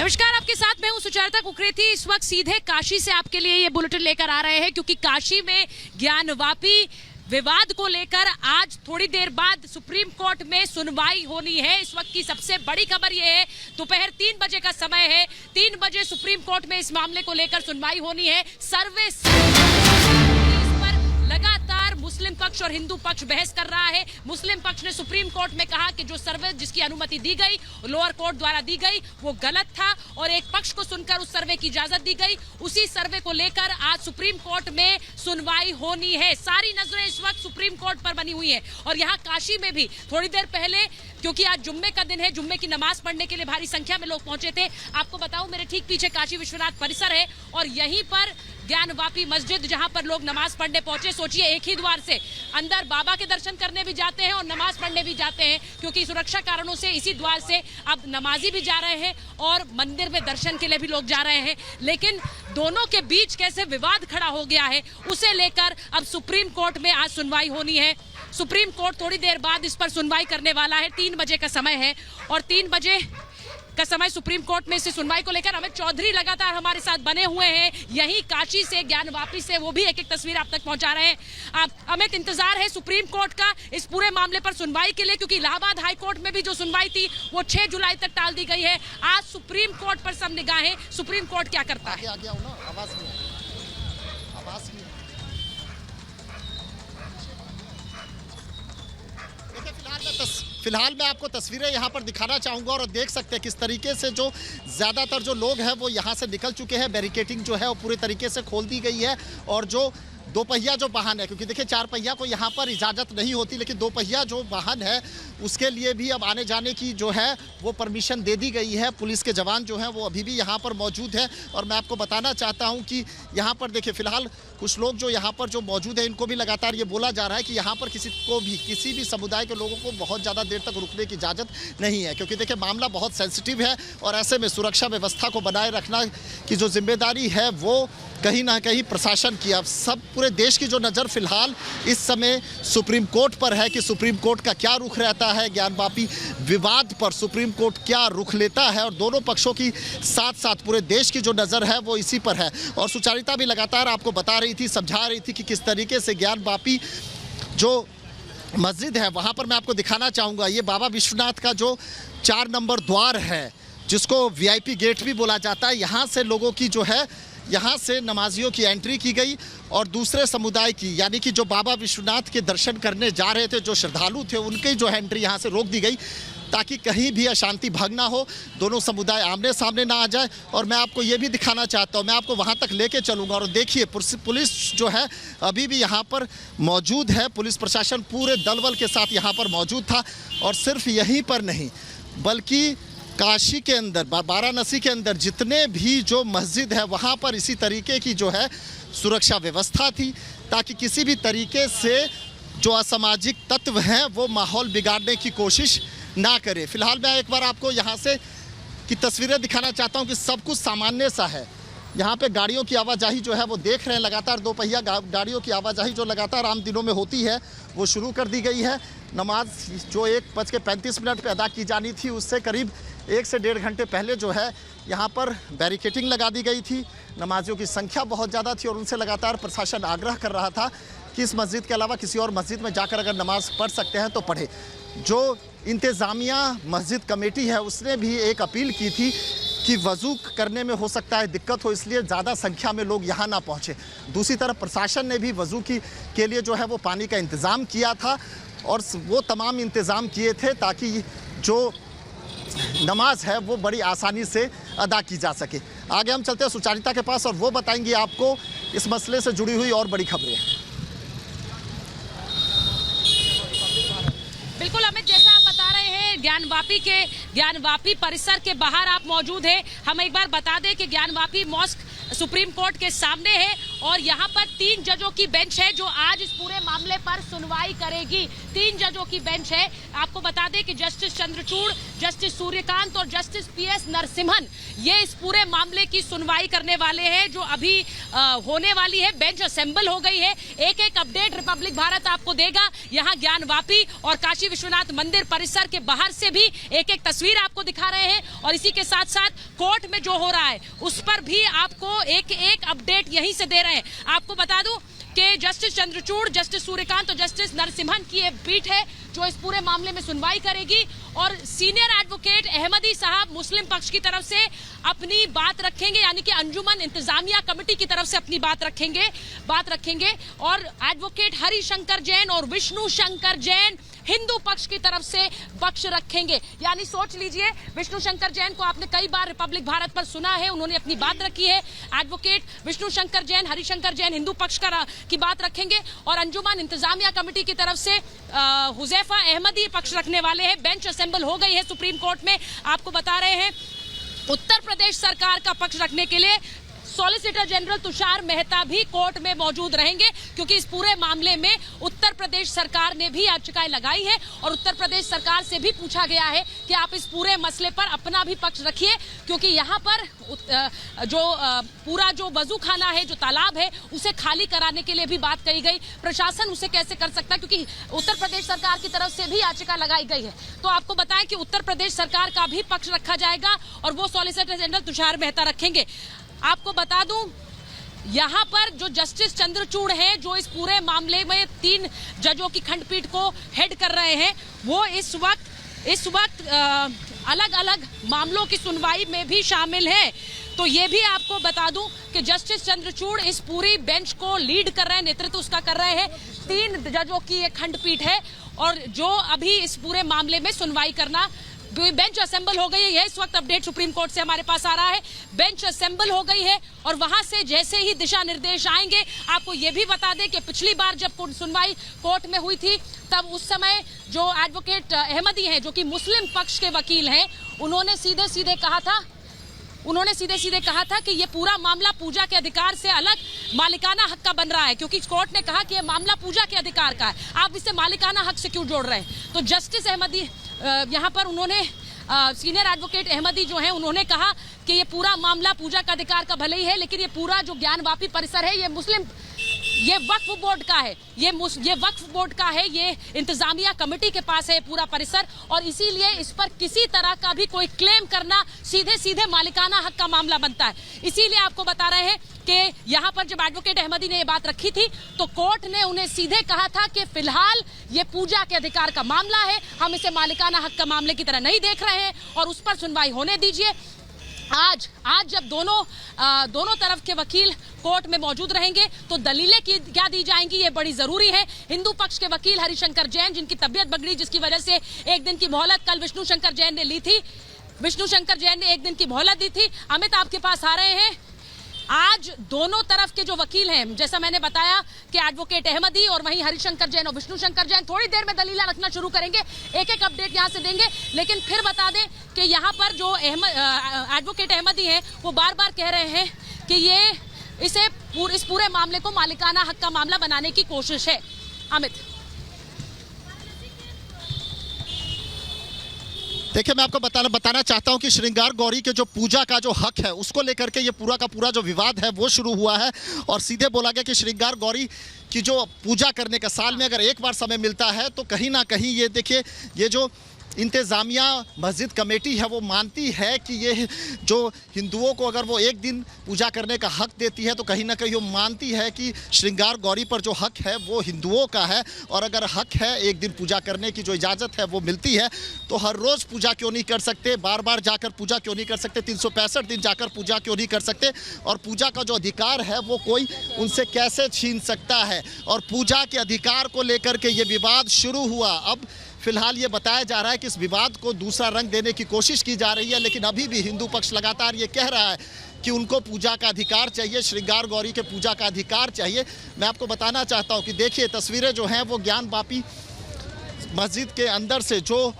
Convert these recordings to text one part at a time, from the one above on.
नमस्कार, आपके साथ मैं हूं सुचरिता कुकरेती। इस वक्त सीधे काशी से आपके लिए ये बुलेटिन लेकर आ रहे हैं क्योंकि काशी में ज्ञानवापी विवाद को लेकर आज थोड़ी देर बाद सुप्रीम कोर्ट में सुनवाई होनी है। इस वक्त की सबसे बड़ी खबर यह है, दोपहर 3 बजे का समय है। 3 बजे सुप्रीम कोर्ट में इस मामले को लेकर सुनवाई होनी है। लगातार मुस्लिम पक्ष और हिंदू पक्ष बहस कर रहा है। मुस्लिम पक्ष ने सुप्रीम कोर्ट में कहा कि जो सर्वे जिसकी अनुमति दी गई लोअर कोर्ट द्वारा दी गई वो गलत था और एक पक्ष को सुनकर उस सर्वे की इजाजत दी गई। उसी सर्वे को लेकर आज सुप्रीम कोर्ट में सुनवाई होनी है। सारी नजरें इस वक्त सुप्रीम कोर्ट पर बनी हुई है और यहाँ काशी में भी थोड़ी देर पहले, क्योंकि आज जुम्मे का दिन है, जुम्मे की नमाज पढ़ने के लिए भारी संख्या में लोग पहुंचे थे। आपको बताऊं, मेरे ठीक पीछे काशी विश्वनाथ परिसर है और यहीं पर ज्ञानवापी मस्जिद, जहां पर लोग नमाज पढ़ने पहुंचे। सोचिए, एक ही द्वार से अंदर बाबा के दर्शन करने भी जाते हैं और नमाज पढ़ने भी जाते हैं, क्योंकि सुरक्षा कारणों से इसी द्वार से अब नमाजी भी जा रहे हैं और मंदिर में दर्शन के लिए भी लोग जा रहे हैं। लेकिन दोनों के बीच कैसे विवाद खड़ा हो गया है, उसे लेकर अब सुप्रीम कोर्ट में आज सुनवाई होनी है। सुप्रीम कोर्ट थोड़ी देर बाद इस पर सुनवाई करने वाला है। 3 बजे का समय है और 3 बजे का समय सुप्रीम कोर्ट में इसे सुनवाई को लेकर अमित चौधरी लगातार हमारे साथ बने हुए हैं, यही काशी से, ज्ञानवापी से। वो भी एक एक तस्वीर आप तक पहुंचा रहे हैं। अमित, इंतजार है सुप्रीम कोर्ट का इस पूरे मामले पर सुनवाई के लिए, क्योंकि इलाहाबाद हाई कोर्ट में भी जो सुनवाई थी वो 6 जुलाई तक टाल दी गई है। आज सुप्रीम कोर्ट पर सब निगाहें, सुप्रीम कोर्ट क्या करता है। फिलहाल मैं आपको तस्वीरें यहाँ पर दिखाना चाहूँगा और देख सकते हैं किस तरीके से जो ज़्यादातर जो लोग हैं वो यहाँ से निकल चुके हैं। बैरिकेटिंग जो है वो पूरे तरीके से खोल दी गई है और जो 2 पहिया जो वाहन है, क्योंकि देखिए 4 पहिया को यहाँ पर इजाज़त नहीं होती, लेकिन 2 पहिया जो वाहन है उसके लिए भी अब आने जाने की जो है वो परमिशन दे दी गई है। पुलिस के जवान जो हैं वो अभी भी यहाँ पर मौजूद हैं और मैं आपको बताना चाहता हूँ कि यहाँ पर देखिए फ़िलहाल कुछ लोग जो यहाँ पर जो मौजूद हैं इनको भी लगातार ये बोला जा रहा है कि यहाँ पर किसी भी समुदाय के लोगों को बहुत ज़्यादा देर तक रुकने की इजाज़त नहीं है, क्योंकि देखिए मामला बहुत सेंसिटिव है और ऐसे में सुरक्षा व्यवस्था को बनाए रखना की जो जिम्मेदारी है वो कहीं ना कहीं प्रशासन की। अब सब पूरे देश की जो नज़र फिलहाल इस समय सुप्रीम कोर्ट पर है कि सुप्रीम कोर्ट का क्या रुख रहता है, ज्ञानवापी विवाद पर सुप्रीम कोर्ट क्या रुख लेता है, और दोनों पक्षों की साथ साथ पूरे देश की जो नज़र है वो इसी पर है। और सुचरिता भी लगातार आपको बता रही थी, समझा रही थी कि किस तरीके से ज्ञानवापी जो मस्जिद है वहाँ पर मैं आपको दिखाना चाहूँगा, ये बाबा विश्वनाथ का जो 4 नंबर द्वार है जिसको VIP गेट भी बोला जाता है, यहाँ से लोगों की जो है यहाँ से नमाजियों की एंट्री की गई और दूसरे समुदाय की, यानी कि जो बाबा विश्वनाथ के दर्शन करने जा रहे थे जो श्रद्धालु थे उनकी जो एंट्री यहाँ से रोक दी गई ताकि कहीं भी अशांति भंग ना हो, दोनों समुदाय आमने सामने ना आ जाए। और मैं आपको ये भी दिखाना चाहता हूँ, मैं आपको वहाँ तक लेके चलूँगा और देखिए पुलिस जो है अभी भी यहाँ पर मौजूद है। पुलिस प्रशासन पूरे दलबल के साथ यहाँ पर मौजूद था और सिर्फ यहीं पर नहीं बल्कि काशी के अंदर, वाराणसी के अंदर जितने भी जो मस्जिद है वहाँ पर इसी तरीके की जो है सुरक्षा व्यवस्था थी ताकि किसी भी तरीके से जो असामाजिक तत्व हैं वो माहौल बिगाड़ने की कोशिश ना करे। फिलहाल मैं एक बार आपको यहाँ से की तस्वीरें दिखाना चाहता हूँ कि सब कुछ सामान्य सा है। यहाँ पे गाड़ियों की आवाजाही जो है वो देख रहे हैं, लगातार 2 पहिया गाड़ियों की आवाजाही जो लगातार आम दिनों में होती है वो शुरू कर दी गई है। नमाज जो 1:35 पे अदा की जानी थी उससे करीब 1 से 1.5 घंटे पहले जो है यहाँ पर बैरिकेटिंग लगा दी गई थी। नमाजियों की संख्या बहुत ज़्यादा थी और उनसे लगातार प्रशासन आग्रह कर रहा था कि इस मस्जिद के अलावा किसी और मस्जिद में जाकर अगर नमाज पढ़ सकते हैं तो पढ़े। जो इंतज़ामिया मस्जिद कमेटी है उसने भी एक अपील की थी कि वज़ू करने में हो सकता है दिक्कत हो, इसलिए ज़्यादा संख्या में लोग यहाँ ना पहुँचे। दूसरी तरफ प्रशासन ने भी वज़ू के लिए जो है वो पानी का इंतज़ाम किया था और वो तमाम इंतज़ाम किए थे ताकि जो नमाज है वो बड़ी आसानी से अदा की जा सके। आगे हम चलते हैं सुचरिता के पास और वो बताएंगी आपको इस मसले से जुड़ी हुई और बड़ी खबरें। बिल्कुल अमित, जैसा आप बता रहे हैं ज्ञानवापी परिसर के बाहर आप मौजूद हैं। हम एक बार बता दें कि ज्ञानवापी मॉस्क सुप्रीम कोर्ट के सामने है और यहाँ पर 3 जजों की बेंच है जो आज इस पूरे मामले पर सुनवाई करेगी। 3 जजों की बेंच है। आपको बता दें कि जस्टिस चंद्रचूड़, जस्टिस सूर्यकांत और जस्टिस PS नरसिम्हन ये इस पूरे मामले की सुनवाई करने वाले हैं जो अभी होने वाली है। बेंच असेंबल हो गई है। एक एक अपडेट रिपब्लिक भारत आपको देगा। यहाँ ज्ञानवापी और काशी विश्वनाथ मंदिर परिसर के बाहर से भी एक एक तस्वीर आपको दिखा रहे हैं और इसी के साथ साथ कोर्ट में जो हो रहा है उस पर भी आपको एक एक अपडेट यहीं से दे रहे हैं। आपको बता दूं कि जस्टिस चंद्रचूड़, जस्टिस सूर्यकांत और जस्टिस नरसिम्हन की एक पीठ है जो इस पूरे मामले में सुनवाई करेगी और सीनियर एडवोकेट अहमदी साहब मुस्लिम पक्ष की तरफ से अपनी बात रखेंगे, यानी कि अंजुमन इंतजामिया कमेटी की तरफ से अपनी बात रखेंगे और एडवोकेट हरिशंकर जैन और विष्णु शंकर जैन हिंदू पक्ष की तरफ से पक्ष रखेंगे। यानी सोच लीजिए, विष्णु शंकर जैन को आपने कई बार रिपब्लिक भारत पर सुना है, उन्होंने अपनी बात रखी है। एडवोकेट विष्णु शंकर जैन, हरिशंकर जैन हिंदू पक्ष की बात रखेंगे और अंजुमन इंतजामिया कमेटी की तरफ से हुजैफा अहमदी पक्ष रखने वाले हैं। बेंच असेंबल हो गई है सुप्रीम कोर्ट में। आपको बता रहे हैं उत्तर प्रदेश सरकार का पक्ष रखने के लिए सॉलिसिटर जनरल तुषार मेहता भी कोर्ट में मौजूद रहेंगे क्योंकि इस पूरे मामले में उत्तर प्रदेश सरकार ने भी याचिकाएं लगाई है और उत्तर प्रदेश सरकार से भी पूछा गया है कि आप इस पूरे मसले पर अपना भी पक्ष रखिए क्योंकि यहाँ पर पूरा जो वजू खाना है, जो तालाब है, उसे खाली कराने के लिए भी बात कही गई। प्रशासन उसे कैसे कर सकता है क्योंकि उत्तर प्रदेश सरकार की तरफ से भी याचिका लगाई गई है। तो आपको बताएं कि उत्तर प्रदेश सरकार का भी पक्ष रखा जाएगा और वो सॉलिसिटर जनरल तुषार मेहता रखेंगे। आपको बता दूं, यहाँ पर जो जस्टिस चंद्रचूड़ हैं जो इस पूरे मामले में 3 जजों की खंडपीठ को हेड कर रहे हैं, वो इस वक्त अलग अलग मामलों की सुनवाई में भी शामिल है। तो ये भी आपको बता दूं कि जस्टिस चंद्रचूड़ इस पूरी बेंच को लीड कर रहे हैं, नेतृत्व उसका कर रहे हैं। 3 जजों की एक खंडपीठ है और जो अभी इस पूरे मामले में सुनवाई करना, बेंच असेंबल हो गई है। यह इस वक्त अपडेट सुप्रीम कोर्ट से हमारे पास आ रहा है। बेंच असेंबल हो गई है और वहां से जैसे ही दिशा निर्देश आएंगे, आपको यह भी बता दें कि पिछली बार जब सुनवाई कोर्ट में हुई थी तब उस समय जो एडवोकेट अहमदी हैं जो कि मुस्लिम पक्ष के वकील हैं, उन्होंने सीधे सीधे कहा था कि ये पूरा मामला पूजा के अधिकार से अलग मालिकाना हक का बन रहा है क्योंकि कोर्ट ने कहा कि ये मामला पूजा के अधिकार का है, आप इसे मालिकाना हक से क्यों जोड़ रहे हैं। तो जस्टिस अहमदी यहाँ पर उन्होंने सीनियर एडवोकेट अहमदी जो है उन्होंने कहा कि ये पूरा मामला पूजा का अधिकार का भले ही है लेकिन ये पूरा जो ज्ञानवापी परिसर है ये वक्फ बोर्ड का है, ये वक्फ बोर्ड का है, ये इंतजामिया कमेटी के पास है पूरा परिसर और इसीलिए इस पर किसी तरह का भी कोई क्लेम करना सीधे मालिकाना हक का मामला बनता है। इसीलिए आपको बता रहे हैं कि यहाँ पर जब एडवोकेट अहमदी ने ये बात रखी थी तो कोर्ट ने उन्हें सीधे कहा था कि फिलहाल ये पूजा के अधिकार का मामला है, हम इसे मालिकाना हक का मामले की तरह नहीं देख रहे हैं और उस पर सुनवाई होने दीजिए। आज जब दोनों तरफ के वकील कोर्ट में मौजूद रहेंगे तो दलीलें क्या दी जाएंगी ये बड़ी जरूरी है। हिंदू पक्ष के वकील हरिशंकर जैन जिनकी तबीयत बिगड़ी, जिसकी वजह से एक दिन की मोहलत कल विष्णु शंकर जैन ने ली थी, विष्णु शंकर जैन ने एक दिन की मोहलत दी थी। अमित आपके पास आ रहे हैं। आज दोनों तरफ के जो वकील हैं, जैसा मैंने बताया कि एडवोकेट अहमदी और वहीं हरिशंकर जैन और विष्णु शंकर जैन थोड़ी देर में दलीला रखना शुरू करेंगे, एक एक अपडेट यहां से देंगे। लेकिन फिर बता दें कि यहां पर जो एडवोकेट अहमदी हैं वो बार बार कह रहे हैं कि इस पूरे मामले को मालिकाना हक का मामला बनाने की कोशिश है। अमित, देखिए, मैं आपको बताना चाहता हूं कि श्रृंगार गौरी के जो पूजा का जो हक है उसको लेकर के ये पूरा का पूरा जो विवाद है वो शुरू हुआ है और सीधे बोला गया कि श्रृंगार गौरी की जो पूजा करने का साल में अगर एक बार समय मिलता है तो कहीं ना कहीं ये देखिए, ये जो इंतज़ामिया मस्जिद कमेटी है वो मानती है कि ये जो हिंदुओं को अगर वो एक दिन पूजा करने का हक देती है तो कहीं ना कहीं वो मानती है कि श्रृंगार गौरी पर जो हक है वो हिंदुओं का है और अगर हक है एक दिन पूजा करने की जो इजाज़त है वो मिलती है तो हर रोज़ पूजा क्यों नहीं कर सकते, बार बार जाकर पूजा क्यों नहीं कर सकते, 365 दिन जाकर पूजा क्यों नहीं कर सकते और पूजा का जो अधिकार है वो कोई उनसे कैसे छीन सकता है। और पूजा के अधिकार को लेकर के ये विवाद शुरू हुआ। अब फिलहाल ये बताया जा रहा है कि इस विवाद को दूसरा रंग देने की कोशिश की जा रही है, लेकिन अभी भी हिंदू पक्ष लगातार ये कह रहा है कि उनको पूजा का अधिकार चाहिए, श्रृंगार गौरी के पूजा का अधिकार चाहिए। मैं आपको बताना चाहता हूँ कि देखिए, तस्वीरें जो हैं वो ज्ञानवापी मस्जिद के अंदर से जो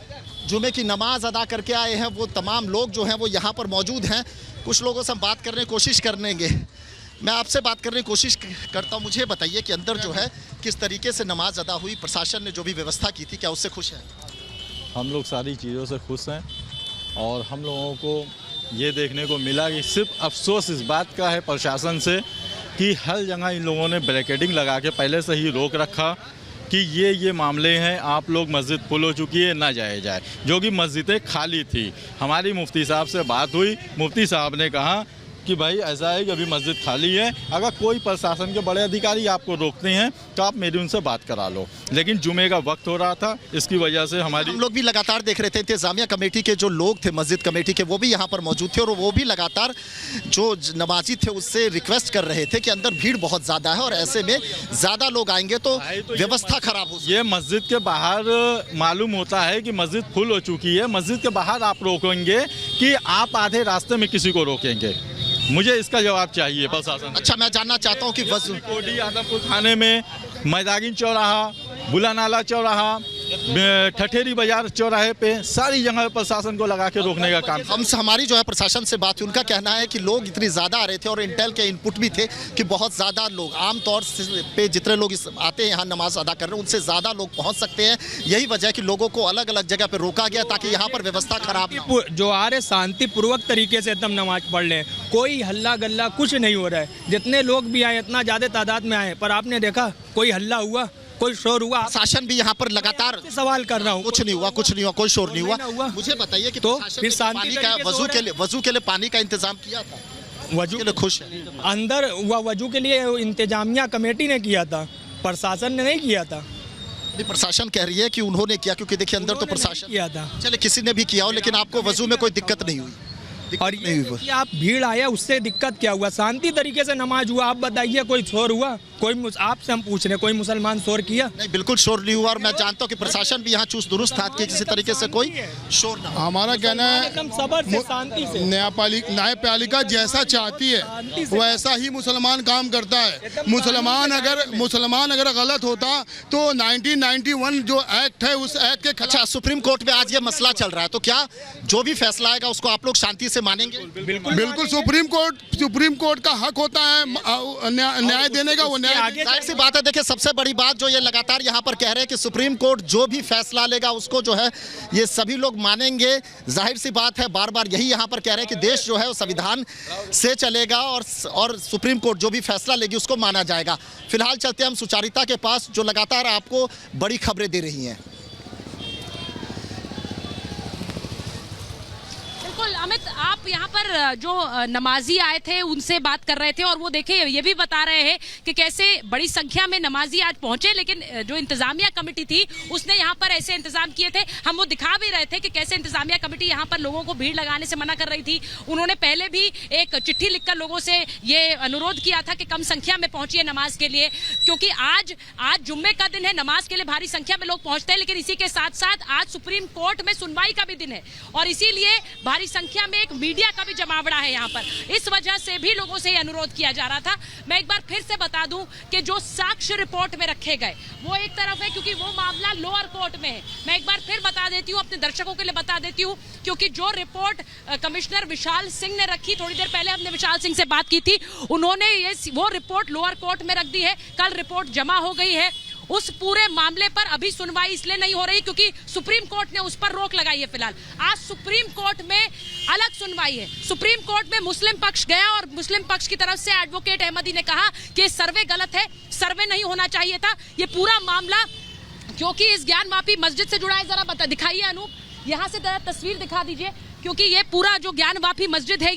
जुमे की नमाज अदा करके आए हैं वो तमाम लोग जो हैं वो यहाँ पर मौजूद हैं। कुछ लोगों से हम बात करने की कोशिश करेंगे। मैं आपसे बात करने की कोशिश करता हूँ। मुझे बताइए कि अंदर जो है किस तरीके से नमाज अदा हुई, प्रशासन ने जो भी व्यवस्था की थी, क्या उससे खुश हैं? हम लोग सारी चीज़ों से खुश हैं और हम लोगों को ये देखने को मिला कि सिर्फ अफसोस इस बात का है प्रशासन से कि हर जगह इन लोगों ने बैरिकेडिंग लगा के पहले से ही रोक रखा कि ये मामले हैं, आप लोग मस्जिद फुल हो चुकी है, ना जाया जाए, जो कि मस्जिदें खाली थी। हमारी मुफ्ती साहब से बात हुई, मुफ्ती साहब ने कहा कि भाई ऐसा है कि अभी मस्जिद खाली है, अगर कोई प्रशासन के बड़े अधिकारी आपको रोकते हैं तो आप मेरी उनसे बात करा लो। लेकिन जुमे का वक्त हो रहा था, इसकी वजह से हम लोग भी लगातार देख रहे थे, इंतजामिया कमेटी के जो लोग थे, मस्जिद कमेटी के, वो भी यहाँ पर मौजूद थे और वो भी लगातार जो नमाजी थे उससे रिक्वेस्ट कर रहे थे कि अंदर भीड़ बहुत ज़्यादा है और ऐसे में ज़्यादा लोग आएंगे तो व्यवस्था खराब हो। ये मस्जिद के बाहर मालूम होता है कि मस्जिद फुल हो चुकी है, मस्जिद के बाहर आप रोकेंगे कि आप आधे रास्ते में किसी को रोकेंगे? मुझे इसका जवाब चाहिए प्रशासन। अच्छा, मैं जानना चाहता हूँ कि कोडी आदमपुर थाने में मैदागिन चौराहा, बुलानाला चौराहा, ठठेरी बाजार चौराहे पे सारी जगह प्रशासन को लगा के रोकने का काम। हमारी जो है प्रशासन से बात हुई, उनका कहना है कि लोग इतनी ज़्यादा आ रहे थे और इंटेल के इनपुट भी थे कि बहुत ज़्यादा लोग, आमतौर पे जितने लोग आते हैं यहाँ नमाज अदा कर रहे हैं उनसे ज़्यादा लोग पहुँच सकते हैं। यही वजह है कि लोगों को अलग अलग जगह पर रोका गया ताकि यहाँ पर व्यवस्था खराब ना हो। जो आ रहे शांतिपूर्वक तरीके से एकदम नमाज पढ़ लें, कोई हल्ला गल्ला कुछ नहीं हो रहा है। जितने लोग भी आए, इतना ज़्यादा तादाद में आए, पर आपने देखा कोई हल्ला हुआ, कोई शोर हुआ? शासन भी यहाँ पर लगातार सवाल कर रहा हूँ, कुछ नहीं हुआ, कोई शोर नहीं हुआ। मुझे बताइए कि तो प्रशासन फिर ने शांति पानी का वजू के लिए पानी का इंतजाम किया था? वजू के लिए खुश है? अंदर हुआ वजू के लिए इंतजामिया कमेटी ने किया था, प्रशासन ने नहीं किया था। प्रशासन कह रही है कि उन्होंने किया, क्योंकि देखिए अंदर तो प्रशासन किया था। चले किसी ने भी किया हो, लेकिन आपको वजू में कोई दिक्कत नहीं हुई? और ये कि आप भीड़ आया उससे दिक्कत क्या हुआ? शांति तरीके से नमाज हुआ। आप बताइए कोई शोर हुआ? कोई आपसे हम पूछ रहे, कोई मुसलमान शोर किया? नहीं, बिल्कुल शोर नहीं हुआ और मैं जानता हूँ कि प्रशासन भी यहाँ चुस्त दुरुस्त था कि किसी तरीके से कोई शोर ना। हमारा कहना है एकदम सबर से, शांति से। न्यायपालिका जैसा चाहती है वैसा ही मुसलमान काम करता है। मुसलमान अगर गलत होता तो 1991 जो एक्ट है उस एक्ट के खिलाफ। अच्छा, सुप्रीम कोर्ट में आज ये मसला चल रहा है, तो क्या जो भी फैसला आएगा उसको आप लोग शांति से मानेंगे? बिल्कुल सुप्रीम कोर्ट का हक होता है न्याय देने का। वो जाहिर सी बात है। देखिए, सबसे बड़ी बात जो ये लगातार यहाँ पर कह रहे हैं कि सुप्रीम कोर्ट जो भी फैसला लेगा उसको जो है ये सभी लोग मानेंगे। जाहिर सी बात है, बार बार यही यहाँ पर कह रहे हैं कि देश जो है वो संविधान से चलेगा और सुप्रीम कोर्ट जो भी फैसला लेगी उसको माना जाएगा। फिलहाल चलते हैं हम सुचारिता के पास, जो लगातार आपको बड़ी खबरें दे रही हैं। बिल्कुल अमित, आप यहाँ पर जो नमाजी आए थे उनसे बात कर रहे थे और वो देखिए ये भी बता रहे हैं कि कैसे बड़ी संख्या में नमाजी आज पहुंचे, लेकिन जो इंतजामिया कमेटी थी उसने यहाँ पर ऐसे इंतजाम किए थे। हम वो दिखा भी रहे थे कि कैसे इंतजामिया कमेटी यहाँ पर लोगों को भीड़ लगाने से मना कर रही थी। उन्होंने पहले भी एक चिट्ठी लिखकर लोगों से ये अनुरोध किया था कि कम संख्या में पहुंचिए नमाज के लिए, क्योंकि आज जुम्मे का दिन है, नमाज के लिए भारी संख्या में लोग पहुंचते हैं। लेकिन इसी के साथ साथ आज सुप्रीम कोर्ट में सुनवाई का भी दिन है और इसीलिए भारी संख्या में एक मीडिया का भी जमावड़ा है यहाँ पर। इस वजह से भी लोगों से अनुरोध किया जा रहा था। मैं एक बार फिर से बता दूं कि जो साक्ष्य रिपोर्ट में रखे गए वो एक तरफ है, क्योंकि वो मामला लोअर कोर्ट में है। मैं एक बार फिर बता देती हूँ, अपने दर्शकों के लिए बता देती हूँ, क्योंकि जो रिपोर्ट कमिश्नर विशाल सिंह ने रखी, थोड़ी देर पहले हमने विशाल सिंह से बात की थी, उन्होंने वो रिपोर्ट लोअर कोर्ट में रख दी है। कल रिपोर्ट जमा हो गई है। उस पूरे मामले पर अभी सुनवाई इसलिए नहीं हो रही क्योंकि सुप्रीम कोर्ट ने उस पर रोक लगाई है। फिलहाल आज सुप्रीम कोर्ट में अलग सुनवाई है। सुप्रीम कोर्ट में मुस्लिम पक्ष गया और मुस्लिम पक्ष की तरफ से एडवोकेट अहमदी ने कहा कि सर्वे गलत है, सर्वे नहीं होना चाहिए था। ये पूरा मामला क्योंकि इस ज्ञानवापी मस्जिद से जुड़ा है, जरा दिखाइए अनूप, यहाँ से तस्वीर दिखा दीजिए, क्योंकि ये पूरा जो ज्ञानवापी मस्जिद है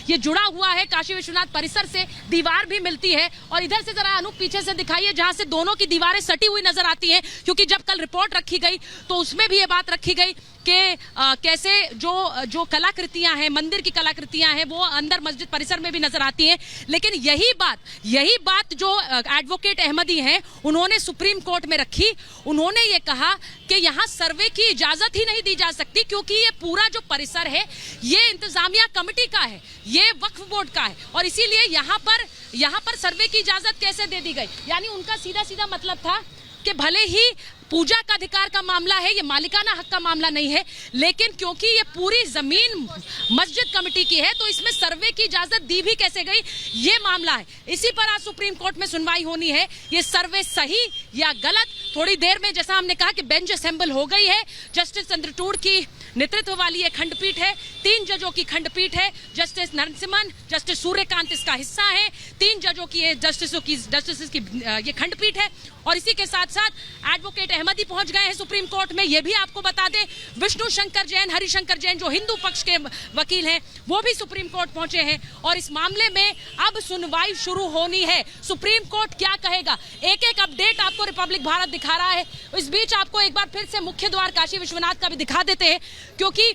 ये जुड़ा हुआ है काशी विश्वनाथ परिसर से, दीवार भी मिलती है। और इधर से जरा अनूप पीछे से दिखाइए, जहां से दोनों की दीवारें सटी हुई नजर आती हैं, क्योंकि जब कल रिपोर्ट रखी गई तो उसमें भी ये बात रखी गई कि कैसे जो कलाकृतियां हैं, मंदिर की कलाकृतियां हैं, वो अंदर मस्जिद परिसर में भी नजर आती हैं। लेकिन यही बात जो एडवोकेट अहमदी हैं उन्होंने सुप्रीम कोर्ट में रखी। उन्होंने ये कहा कि यहाँ सर्वे की इजाजत ही नहीं दी जा सकती, क्योंकि ये पूरा जो परिसर है ये इंतजामिया कमेटी का है, ये वक्फ बोर्ड का है, और इसीलिए यहाँ पर सर्वे की इजाजत कैसे दे दी गई। यानी उनका सीधा सीधा मतलब था कि भले ही पूजा का अधिकार का मामला है, ये मालिकाना हक का मामला नहीं है, लेकिन क्योंकि ये पूरी जमीन मस्जिद कमेटी की है तो इसमें सर्वे की इजाजत दी भी कैसे गई, ये मामला है। इसी पर आज सुप्रीम कोर्ट में सुनवाई होनी है। ये सर्वे सही या गलत, थोड़ी देर में जैसा हमने कहा कि बेंच असेंबल हो गई है। जस्टिस चंद्रचूड़ की नेतृत्व वाली एक खंडपीठ है, 3 जजों की खंडपीठ है। जस्टिस नरसिम्हन, जस्टिस सूर्यकांत इसका हिस्सा है। 3 जजों की जस्टिस की ये खंडपीठ है। और इसी के साथ साथ एडवोकेट अहमदी पहुंच गए हैं सुप्रीम कोर्ट में। ये भी आपको बता दें, विष्णु शंकर जैन, हरिशंकर जैन जो हिंदू पक्ष के वकील हैं, वो भी सुप्रीम कोर्ट पहुंचे हैं। और इस मामले में अब सुनवाई शुरू होनी है। सुप्रीम कोर्ट क्या कहेगा, एक एक अपडेट आपको रिपब्लिक भारत दिखा रहा है। इस बीच आपको एक बार फिर से मुख्य द्वार काशी विश्वनाथ का भी दिखा देते हैं, क्योंकि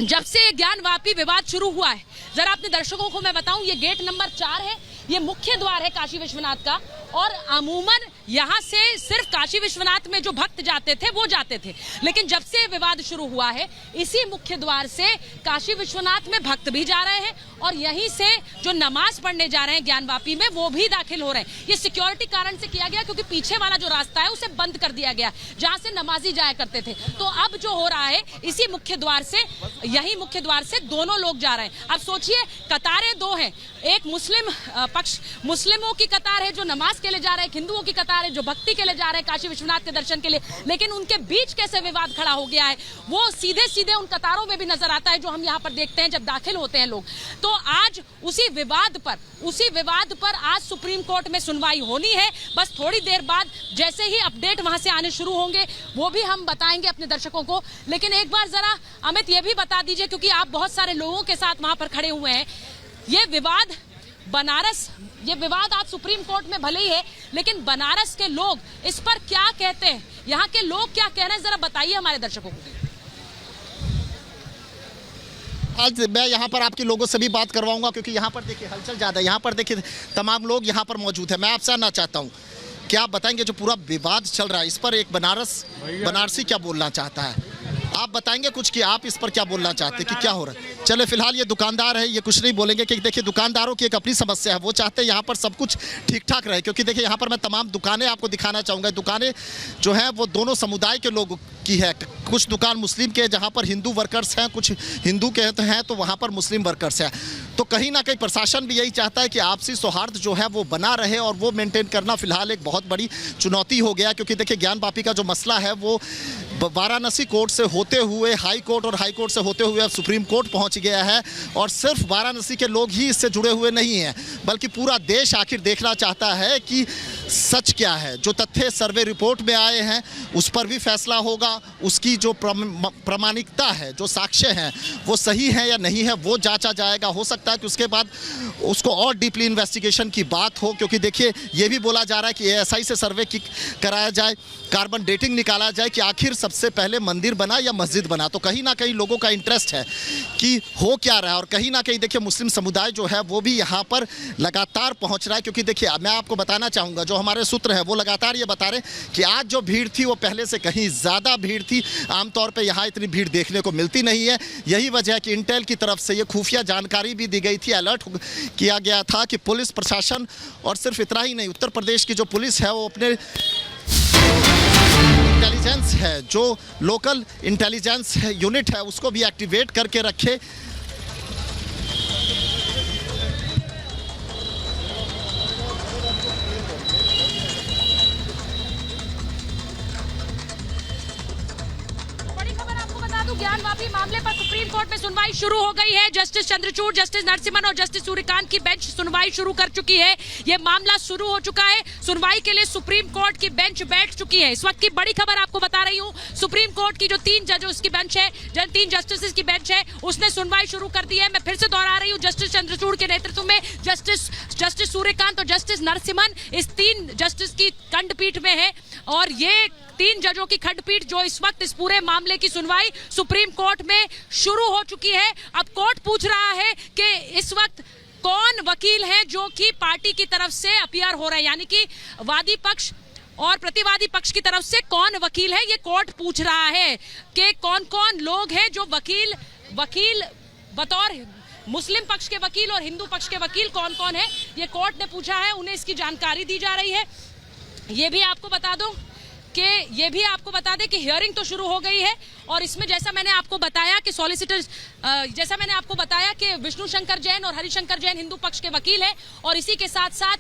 जब से ज्ञानवापी विवाद शुरू हुआ है, जरा अपने दर्शकों को मैं बताऊं, ये गेट नंबर 4 है, ये मुख्य द्वार है काशी विश्वनाथ का। और अमूमन यहाँ से सिर्फ काशी विश्वनाथ में जो भक्त जाते थे वो जाते थे, लेकिन जब से विवाद शुरू हुआ है, इसी मुख्य द्वार से काशी विश्वनाथ में भक्त भी जा रहे हैं और यहीं से जो नमाज पढ़ने जा रहे हैं ज्ञानवापी में, वो भी दाखिल हो रहे हैं। ये सिक्योरिटी कारण से किया गया, क्योंकि पीछे वाला जो रास्ता है उसे बंद कर दिया गया, जहाँ से नमाजी जाया करते थे। तो अब जो हो रहा है, इसी मुख्य द्वार से, यही मुख्य द्वार से दोनों लोग जा रहे हैं। अब सोचिए, कतारें 2 हैं, एक मुस्लिम पक्ष, मुस्लिमों की कतार है जो नमाज के लिए जा रहे हैं, हिंदुओं की कतार है जो भक्ति के लिए जा रहे हैं काशी विश्वनाथ के दर्शन के लिए। लेकिन उनके बीच कैसे विवाद खड़ा हो गया है, वो सीधे सीधे उन कतारों में भी नजर आता है जो हम यहाँ पर देखते हैं जब दाखिल होते हैं लोग। तो आज उसी विवाद पर आज सुप्रीम कोर्ट में सुनवाई होनी है। बस थोड़ी देर बाद जैसे ही अपडेट वहां से आने शुरू होंगे, वो भी हम बताएंगे अपने दर्शकों को। लेकिन एक बार जरा अमित ये भी बता दीजिए, क्योंकि आप बहुत सारे लोगों के साथ वहां पर खड़े हुए हैं, ये विवाद बनारस, ये विवाद आज सुप्रीम कोर्ट में भले ही है, लेकिन बनारस के लोग इस पर क्या कहते हैं, यहाँ के लोग क्या कह रहे हैं, जरा बताइए हमारे दर्शकों को। आज मैं यहाँ पर आपके लोगों से भी बात करवाऊंगा, क्योंकि यहाँ पर देखिए हलचल ज़्यादा है। यहाँ पर देखिए तमाम लोग यहाँ पर मौजूद है। मैं आपसे जानना चाहता हूँ, क्या आप बताएंगे जो पूरा विवाद चल रहा है इस पर एक बनारसी क्या बोलना चाहता है, आप बताएंगे कुछ कि आप इस पर क्या बोलना चाहते हैं कि क्या हो रहा है। चले फिलहाल ये दुकानदार है, ये कुछ नहीं बोलेंगे, कि देखिए दुकानदारों की एक अपनी समस्या है, वो चाहते हैं यहाँ पर सब कुछ ठीक ठाक रहे। क्योंकि देखिए यहाँ पर मैं तमाम दुकानें आपको दिखाना चाहूँगा। दुकानें जो हैं वो दोनों समुदाय के लोगों की है। कुछ दुकान मुस्लिम के, जहाँ पर हिंदू वर्कर्स हैं, कुछ हिंदू के हैं तो वहाँ पर मुस्लिम वर्कर्स हैं। तो कहीं ना कहीं प्रशासन भी यही चाहता है कि आपसी सौहार्द जो है वो बना रहे, और वो मेंटेन करना फिलहाल एक बहुत बड़ी चुनौती हो गया। क्योंकि देखिए ज्ञानवापी का जो मसला है वो वाराणसी कोर्ट से होते हुए हाई कोर्ट, और हाई कोर्ट से होते हुए अब सुप्रीम कोर्ट पहुंच गया है। और सिर्फ वाराणसी के लोग ही इससे जुड़े हुए नहीं हैं, बल्कि पूरा देश आखिर देखना चाहता है कि सच क्या है। जो तथ्य सर्वे रिपोर्ट में आए हैं उस पर भी फैसला होगा, उसकी जो प्रामाणिकता है, जो साक्ष्य हैं वो सही है या नहीं है, वो जांचा जाएगा। हो सकता है कि उसके बाद उसको और डीपली इन्वेस्टिगेशन की बात हो, क्योंकि देखिए ये भी बोला जा रहा है कि ASI से सर्वे कराया जाए, कार्बन डेटिंग निकाला जाए कि आखिर सबसे पहले मंदिर बना या मस्जिद बना। तो कहीं ना कहीं लोगों का इंटरेस्ट है कि हो क्या रहा है। और कहीं ना कहीं देखिए मुस्लिम समुदाय जो है वो भी यहाँ पर लगातार पहुँच रहा है। क्योंकि देखिए मैं आपको बताना चाहूँगा, जो हमारे सूत्र हैं वो लगातार ये बता रहे कि आज जो भीड़ थी वो पहले से कहीं ज़्यादा भीड़ थी। आमतौर पर यहाँ इतनी भीड़ देखने को मिलती नहीं है। यही वजह है कि इंटेल की तरफ से ये खुफिया जानकारी भी दी गई थी, अलर्ट किया गया था कि पुलिस प्रशासन, और सिर्फ इतना ही नहीं, उत्तर प्रदेश की जो पुलिस है वो अपने इंटेलिजेंस है, जो लोकल इंटेलिजेंस यूनिट है, उसको भी एक्टिवेट करके रखे। ज्ञानवापी मामले पर सुप्रीम कोर्ट में सुनवाई शुरू हो गई है। जस्टिस चंद्रचूड़, जस्टिस नरसिम्हन और जस्टिस सूर्यकांत की बेंच सुनवाई शुरू कर चुकी है। ये मामला शुरू हो चुका है। सुनवाई के लिए सुप्रीम कोर्ट की बेंच बैठ चुकी है। इस वक्त की बड़ी खबर आपको बता रही हूँ, सुप्रीम कोर्ट की जो 3 जजों की बेंच है, 3 जस्टिस की बेंच है, उसने सुनवाई शुरू कर दी है। मैं फिर से दोहरा रही हूँ, जस्टिस चंद्रचूड़ के नेतृत्व में जस्टिस सूर्यकांत और जस्टिस नरसिम्हन इस 3 जस्टिस की खंडपीठ में है। और ये 3 जजों की खंडपीठ जो इस वक्त इस पूरे मामले की सुनवाई सुप्रीम कोर्ट में शुरू हो चुकी है। अब कोर्ट पूछ रहा है कि इस वक्त कौन वकील हैं जो कि पार्टी की तरफ से अपीयर हो रहे हैं, यानी कि वादी पक्ष और प्रतिवादी पक्ष की तरफ से कौन वकील है, ये कोर्ट पूछ रहा है कि कौन कौन लोग हैं जो वकील बतौर मुस्लिम पक्ष के वकील और हिंदू पक्ष के वकील कौन कौन है, ये कोर्ट ने पूछा है। उन्हें इसकी जानकारी दी जा रही है। ये भी आपको बता दूं कि ये भी आपको बता दें कि हियरिंग तो शुरू हो गई है और इसमें जैसा मैंने आपको बताया कि जैसा मैंने आपको बताया कि विष्णु शंकर जैन और हरिशंकर जैन हिंदू पक्ष के वकील हैं और इसी के साथ साथ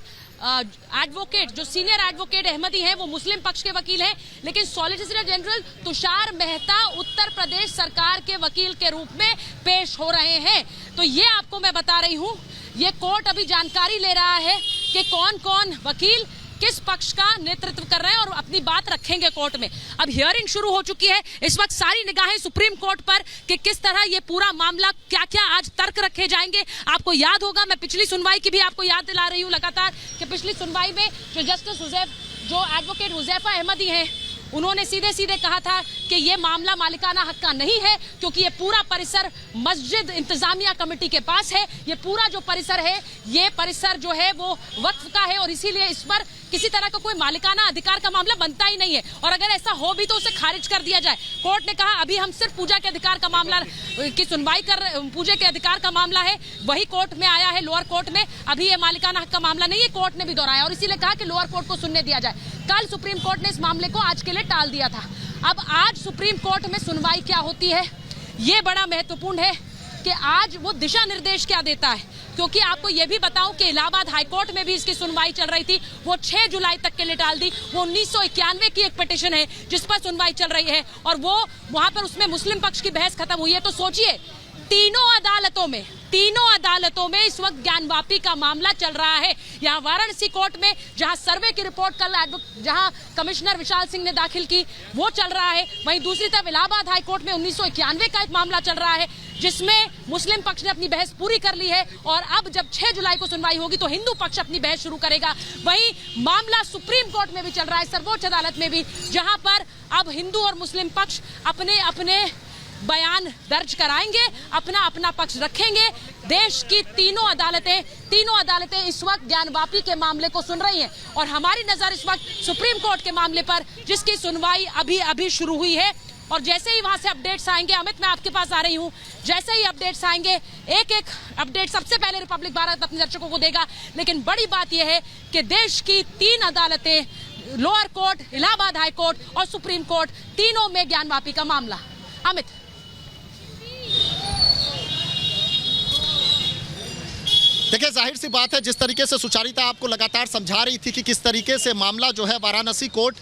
एडवोकेट जो सीनियर एडवोकेट अहमदी हैं वो मुस्लिम पक्ष के वकील हैं, लेकिन सॉलिसिटर जनरल तुषार मेहता उत्तर प्रदेश सरकार के वकील के रूप में पेश हो रहे हैं। तो ये आपको मैं बता रही हूँ, ये कोर्ट अभी जानकारी ले रहा है कि कौन कौन वकील किस पक्ष का नेतृत्व कर रहे हैं और अपनी बात रखेंगे कोर्ट में। अब हियरिंग शुरू हो चुकी है, इस वक्त सारी निगाहें सुप्रीम कोर्ट पर कि किस तरह ये पूरा मामला क्या क्या आज तर्क रखे जाएंगे। आपको याद होगा, मैं पिछली सुनवाई की भी आपको याद दिला रही हूँ लगातार कि पिछली सुनवाई में जो एडवोकेट हुजैफा अहमदी हैं उन्होंने सीधे सीधे कहा था कि ये मामला मालिकाना हक का नहीं है क्योंकि ये पूरा परिसर मस्जिद इंतजामिया कमेटी के पास है। ये पूरा जो परिसर है ये परिसर जो है वो वक्फ का है और इसीलिए इस पर किसी तरह का कोई मालिकाना अधिकार का मामला बनता ही नहीं है और अगर ऐसा हो भी तो उसे खारिज कर दिया जाए। कोर्ट ने कहा अभी हम सिर्फ पूजा के अधिकार का मामला की सुनवाई पूजा के अधिकार का मामला है, वही कोर्ट में आया है लोअर कोर्ट में, अभी ये मालिकाना हक का मामला नहीं है। कोर्ट ने भी दोहराया और इसीलिए कहा कि लोअर कोर्ट को सुनने दिया जाए। कल सुप्रीम कोर्ट ने इस मामले को आज के लिए टाल दिया था। अब आज सुप्रीम कोर्ट में सुनवाई क्या होती है ये बड़ा महत्वपूर्ण है कि आज वो दिशा निर्देश क्या देता है, क्योंकि आपको ये भी बताऊं कि इलाहाबाद हाईकोर्ट में भी इसकी सुनवाई चल रही थी, वो 6 जुलाई तक के लिए टाल दी। वो 1991 की एक पिटीशन है जिस पर सुनवाई चल रही है और वो वहां पर उसमें मुस्लिम पक्ष की बहस खत्म हुई है। तो सोचिए तीनों अदालतों में इस वक्त ज्ञानवापी का मामला चल रहा है। यहाँ वाराणसी कोर्ट में जहाँ सर्वे की रिपोर्ट कल जहाँ कमिश्नर विशाल सिंह ने दाखिल की वो चल रहा है, वहीं दूसरी तरफ इलाहाबाद हाई कोर्ट में 1991 का एक मामला चल रहा है जिसमें मुस्लिम पक्ष ने अपनी बहस पूरी कर ली है और अब जब 6 जुलाई को सुनवाई होगी तो हिंदू पक्ष अपनी बहस शुरू करेगा। वहीं मामला सुप्रीम कोर्ट में भी चल रहा है, सर्वोच्च अदालत में भी, जहां पर अब हिंदू और मुस्लिम पक्ष अपने अपने बयान दर्ज कराएंगे, अपना अपना पक्ष रखेंगे। देश की तीनों अदालतें इस वक्त ज्ञानवापी के मामले को सुन रही हैं और हमारी नजर इस वक्त सुप्रीम कोर्ट के मामले पर जिसकी सुनवाई अभी शुरू हुई है और जैसे ही वहां से अपडेट्स आएंगे, अमित मैं आपके पास आ रही हूं, जैसे ही अपडेट्स आएंगे एक अपडेट सबसे पहले रिपब्लिक भारत अपने दर्शकों को देगा। लेकिन बड़ी बात यह है कि देश की 3 अदालतें, lower court, Allahabad high court और सुप्रीम कोर्ट, तीनों में ज्ञानवापी का मामला। अमित, देखिए जाहिर सी बात है, जिस तरीके से सुचारिता आपको लगातार समझा रही थी कि किस तरीके से मामला जो है वाराणसी कोर्ट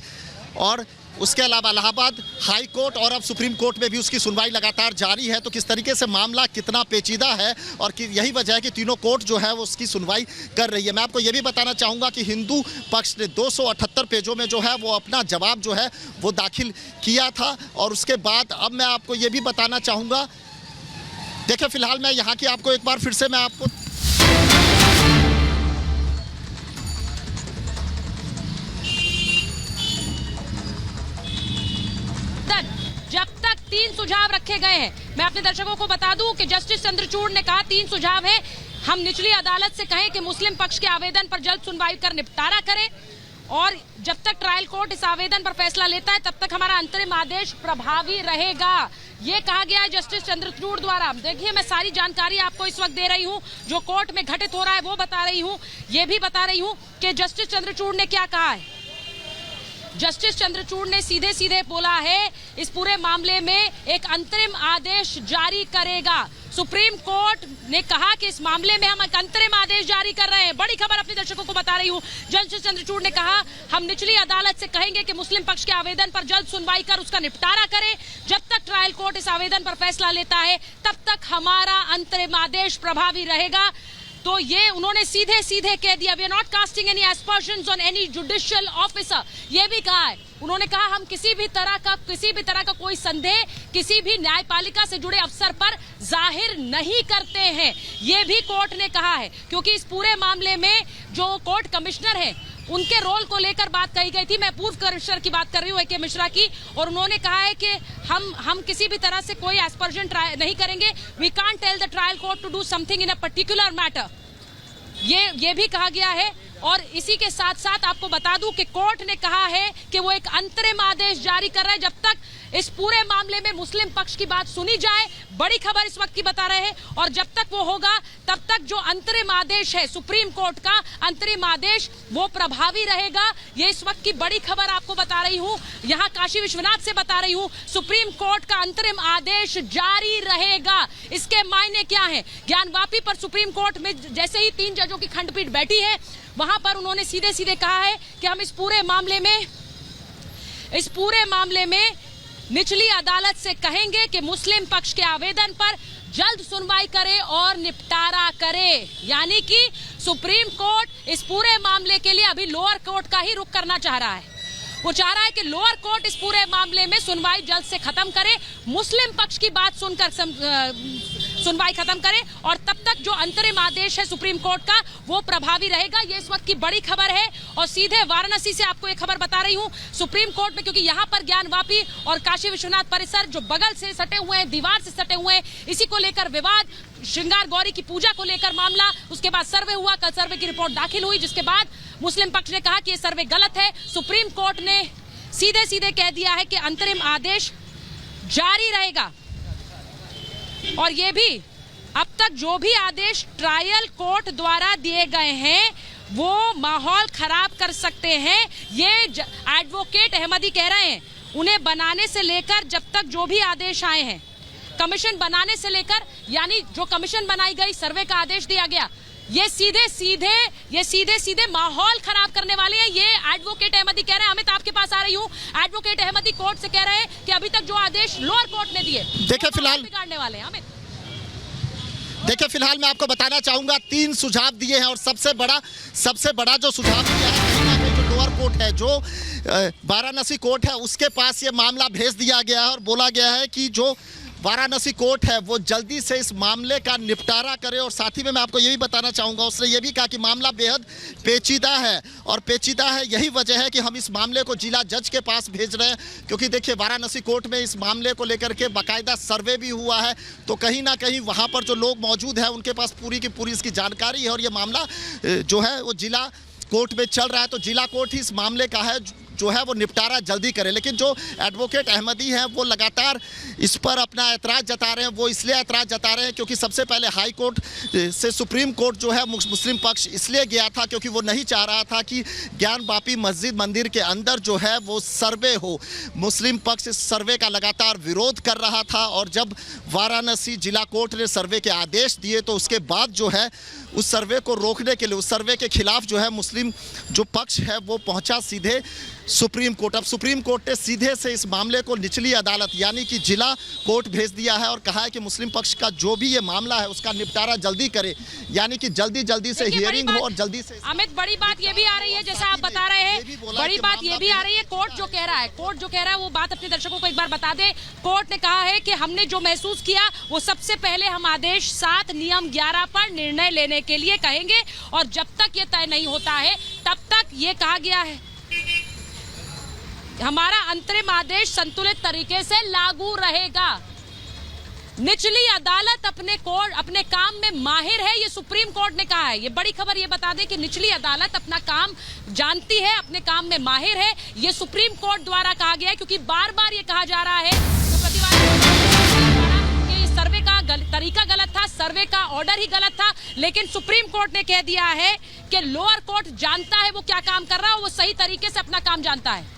और उसके अलावा इलाहाबाद हाई कोर्ट और अब सुप्रीम कोर्ट में भी उसकी सुनवाई लगातार जारी है, तो किस तरीके से मामला कितना पेचीदा है और कि यही वजह है कि तीनों कोर्ट जो है वो उसकी सुनवाई कर रही है। मैं आपको ये भी बताना चाहूँगा कि हिंदू पक्ष ने 278 पेजों में जो है वो अपना जवाब जो है वो दाखिल किया था और उसके बाद अब मैं आपको ये भी बताना चाहूँगा, देखिए फिलहाल मैं यहाँ की आपको एक बार फिर से मैं आपको जब तक 3 सुझाव रखे गए हैं, मैं अपने दर्शकों को बता दूं कि जस्टिस चंद्रचूड़ ने कहा 3 सुझाव है। हम निचली अदालत से कहें कि मुस्लिम पक्ष के आवेदन पर जल्द सुनवाई कर निपटारा करें और जब तक ट्रायल कोर्ट इस आवेदन पर फैसला लेता है तब तक हमारा अंतरिम आदेश प्रभावी रहेगा, ये कहा गया है जस्टिस चंद्रचूड़ द्वारा। देखिए मैं सारी जानकारी आपको इस वक्त दे रही हूँ, जो कोर्ट में घटित हो रहा है वो बता रही हूँ। ये भी बता रही हूँ कि जस्टिस चंद्रचूड़ ने क्या कहा है। जस्टिस चंद्रचूड़ ने सीधे सीधे बोला है इस पूरे मामले में एक अंतरिम आदेश जारी करेगा। सुप्रीम कोर्ट ने कहा कि इस मामले में हम एक अंतरिम आदेश जारी कर रहे हैं। बड़ी खबर अपने दर्शकों को बता रही हूं, जस्टिस चंद्रचूड़ ने कहा हम निचली अदालत से कहेंगे कि मुस्लिम पक्ष के आवेदन पर जल्द सुनवाई कर उसका निपटारा करें। जब तक ट्रायल कोर्ट इस आवेदन पर फैसला लेता है तब तक हमारा अंतरिम आदेश प्रभावी रहेगा। तो ये उन्होंने सीधे सीधे कह दिया, we are not casting any aspersions on any judicial officer. ये भी कहा है, उन्होंने कहा हम किसी भी तरह का कोई संदेह किसी भी न्यायपालिका से जुड़े अफसर पर जाहिर नहीं करते हैं, ये भी कोर्ट ने कहा है। क्योंकि इस पूरे मामले में जो कोर्ट कमिश्नर है उनके रोल को लेकर बात कही गई थी। मैं पूर्व कमिश्नर की बात कर रही हूँ, A.K. मिश्रा की, और उन्होंने कहा है कि हम किसी भी तरह से कोई एस्पर्जन नहीं करेंगे। We can't tell the trial court to do something in a particular matter, ये भी कहा गया है। और इसी के साथ साथ आपको बता दूं कि कोर्ट ने कहा है कि वो एक अंतरिम आदेश जारी कर रहा है जब तक इस पूरे मामले में मुस्लिम पक्ष की बात सुनी जाए। बड़ी खबर इस वक्त की बता रहे हैं, और जब तक वो होगा तब तक जो अंतरिम आदेश है सुप्रीम कोर्ट का अंतरिम आदेश वो प्रभावी रहेगा। ये इस वक्त की बड़ी खबर आपको बता रही हूँ, यहाँ काशी विश्वनाथ से बता रही हूँ। सुप्रीम कोर्ट का अंतरिम आदेश जारी रहेगा। इसके मायने क्या है? ज्ञानवापी पर सुप्रीम कोर्ट में जैसे ही 3 जजों की खंडपीठ बैठी है, वहां पर उन्होंने सीधे सीधे कहा है कि हम इस पूरे मामले में निचली अदालत से कहेंगे कि मुस्लिम पक्ष के आवेदन पर जल्द सुनवाई करे और निपटारा करे। यानी कि सुप्रीम कोर्ट इस पूरे मामले के लिए अभी लोअर कोर्ट का ही रुख करना चाह रहा है। वो चाह रहा है कि लोअर कोर्ट इस पूरे मामले में सुनवाई जल्द से खत्म करे, मुस्लिम पक्ष की बात सुनकर सुनवाई खत्म करे, और तब तक जो अंतरिम आदेश है सुप्रीम कोर्ट का वो प्रभावी रहेगा। ये इस वक्त की बड़ी खबर है। और सीधे वाराणसी से आपको एक खबर बता रही हूँ सुप्रीम कोर्ट में, क्योंकि यहाँ पर ज्ञानवापी और काशी विश्वनाथ परिसर जो बगल से सटे हुए हैं, दीवार से सटे हुए हैं, इसी को लेकर विवाद, श्रृंगार गौरी की पूजा को लेकर मामला, उसके बाद सर्वे हुआ, कल सर्वे की रिपोर्ट दाखिल हुई, जिसके बाद मुस्लिम पक्ष ने कहा कि ये सर्वे गलत है। सुप्रीम कोर्ट ने सीधे सीधे कह दिया है कि अंतरिम आदेश जारी रहेगा। और ये भी अब तक जो भी आदेश ट्रायल कोर्ट द्वारा दिए गए हैं वो माहौल खराब कर सकते हैं। ये एडवोकेट अहमदी कह रहे हैं, उन्हें बनाने से लेकर जब तक जो भी आदेश आए हैं, कमीशन बनाने से लेकर, यानी जो कमीशन बनाई गई, सर्वे का आदेश दिया गया, ये सीधे सीधे माहौल खराब करने वाले हैं। ये एडवोकेट अहमदी कह रहे हैं। अमित, आपके पास आ रही हूँ। एडवोकेट अहमदी कोर्ट से कह रहे हैं कि अभी तक जो आदेश लोअर कोर्ट ने दिए, देखिए फिलहाल बिगाड़ने वाले हैं। अमित, देखिए फिलहाल मैं आपको बताना चाहूंगा 3 सुझाव दिए हैं, और सबसे बड़ा जो सुझाव दिया है, कहीं ना कहीं जो लोअर कोर्ट है, जो वाराणसी कोर्ट है, उसके पास ये मामला भेज दिया गया है और बोला गया है कि जो वाराणसी कोर्ट है वो जल्दी से इस मामले का निपटारा करे। और साथ ही में मैं आपको ये भी बताना चाहूँगा, उसने ये भी कहा कि मामला बेहद पेचीदा है, और पेचीदा है यही वजह है कि हम इस मामले को जिला जज के पास भेज रहे हैं, क्योंकि देखिए वाराणसी कोर्ट में इस मामले को लेकर के बाकायदा सर्वे भी हुआ है, तो कहीं ना कहीं वहाँ पर जो लोग मौजूद हैं उनके पास पूरी की पूरी इसकी जानकारी है, और ये मामला जो है वो जिला कोर्ट में चल रहा है, तो जिला कोर्ट ही इस मामले का है जो है वो निपटारा जल्दी करे। लेकिन जो एडवोकेट अहमदी हैं वो लगातार इस पर अपना ऐतराज़ जता रहे हैं। वो इसलिए ऐतराज़ जता रहे हैं क्योंकि सबसे पहले हाई कोर्ट से सुप्रीम कोर्ट जो है मुस्लिम पक्ष इसलिए गया था क्योंकि वो नहीं चाह रहा था कि ज्ञानवापी मस्जिद मंदिर के अंदर जो है वो सर्वे हो। मुस्लिम पक्ष इस सर्वे का लगातार विरोध कर रहा था, और जब वाराणसी जिला कोर्ट ने सर्वे के आदेश दिए तो उसके बाद जो है उस सर्वे को रोकने के लिए, उस सर्वे के खिलाफ जो है मुस्लिम जो पक्ष है वो पहुंचा सीधे सुप्रीम कोर्ट। अब सुप्रीम कोर्ट ने सीधे से इस मामले को निचली अदालत यानी कि जिला कोर्ट भेज दिया है और कहा है कि मुस्लिम पक्ष का जो भी ये मामला है उसका निपटारा जल्दी करे, यानी कि जल्दी से हियरिंग हो और जल्दी से। अमित, बड़ी बात ये भी आ रही है, जैसा आप बता रहे हैं, बड़ी बात ये भी आ रही है, कोर्ट जो कह रहा है वो बात अपने दर्शकों को एक बार बता दे। कोर्ट ने कहा है कि हमने जो महसूस किया वो सबसे पहले हम आदेश 7 नियम 11 पर निर्णय लेने के लिए कहेंगे, और जब तक ये तय नहीं होता है तब तक ये कहा गया है हमारा अंतरिम आदेश संतुलित तरीके से लागू रहेगा। निचली अदालत अपने काम में माहिर है, ये सुप्रीम कोर्ट ने कहा है। ये बड़ी खबर ये बता दें कि निचली अदालत अपना काम जानती है, अपने काम में माहिर है, ये सुप्रीम कोर्ट द्वारा कहा गया है। क्योंकि बार बार ये कहा जा रहा है तो प्रतिवादी सर्वे का तरीका गलत था, सर्वे का ऑर्डर ही गलत था, लेकिन सुप्रीम कोर्ट ने कह दिया है कि लोअर कोर्ट जानता है वो क्या काम कर रहा है, वो सही तरीके से अपना काम जानता है।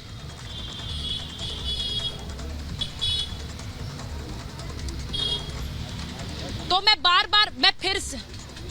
तो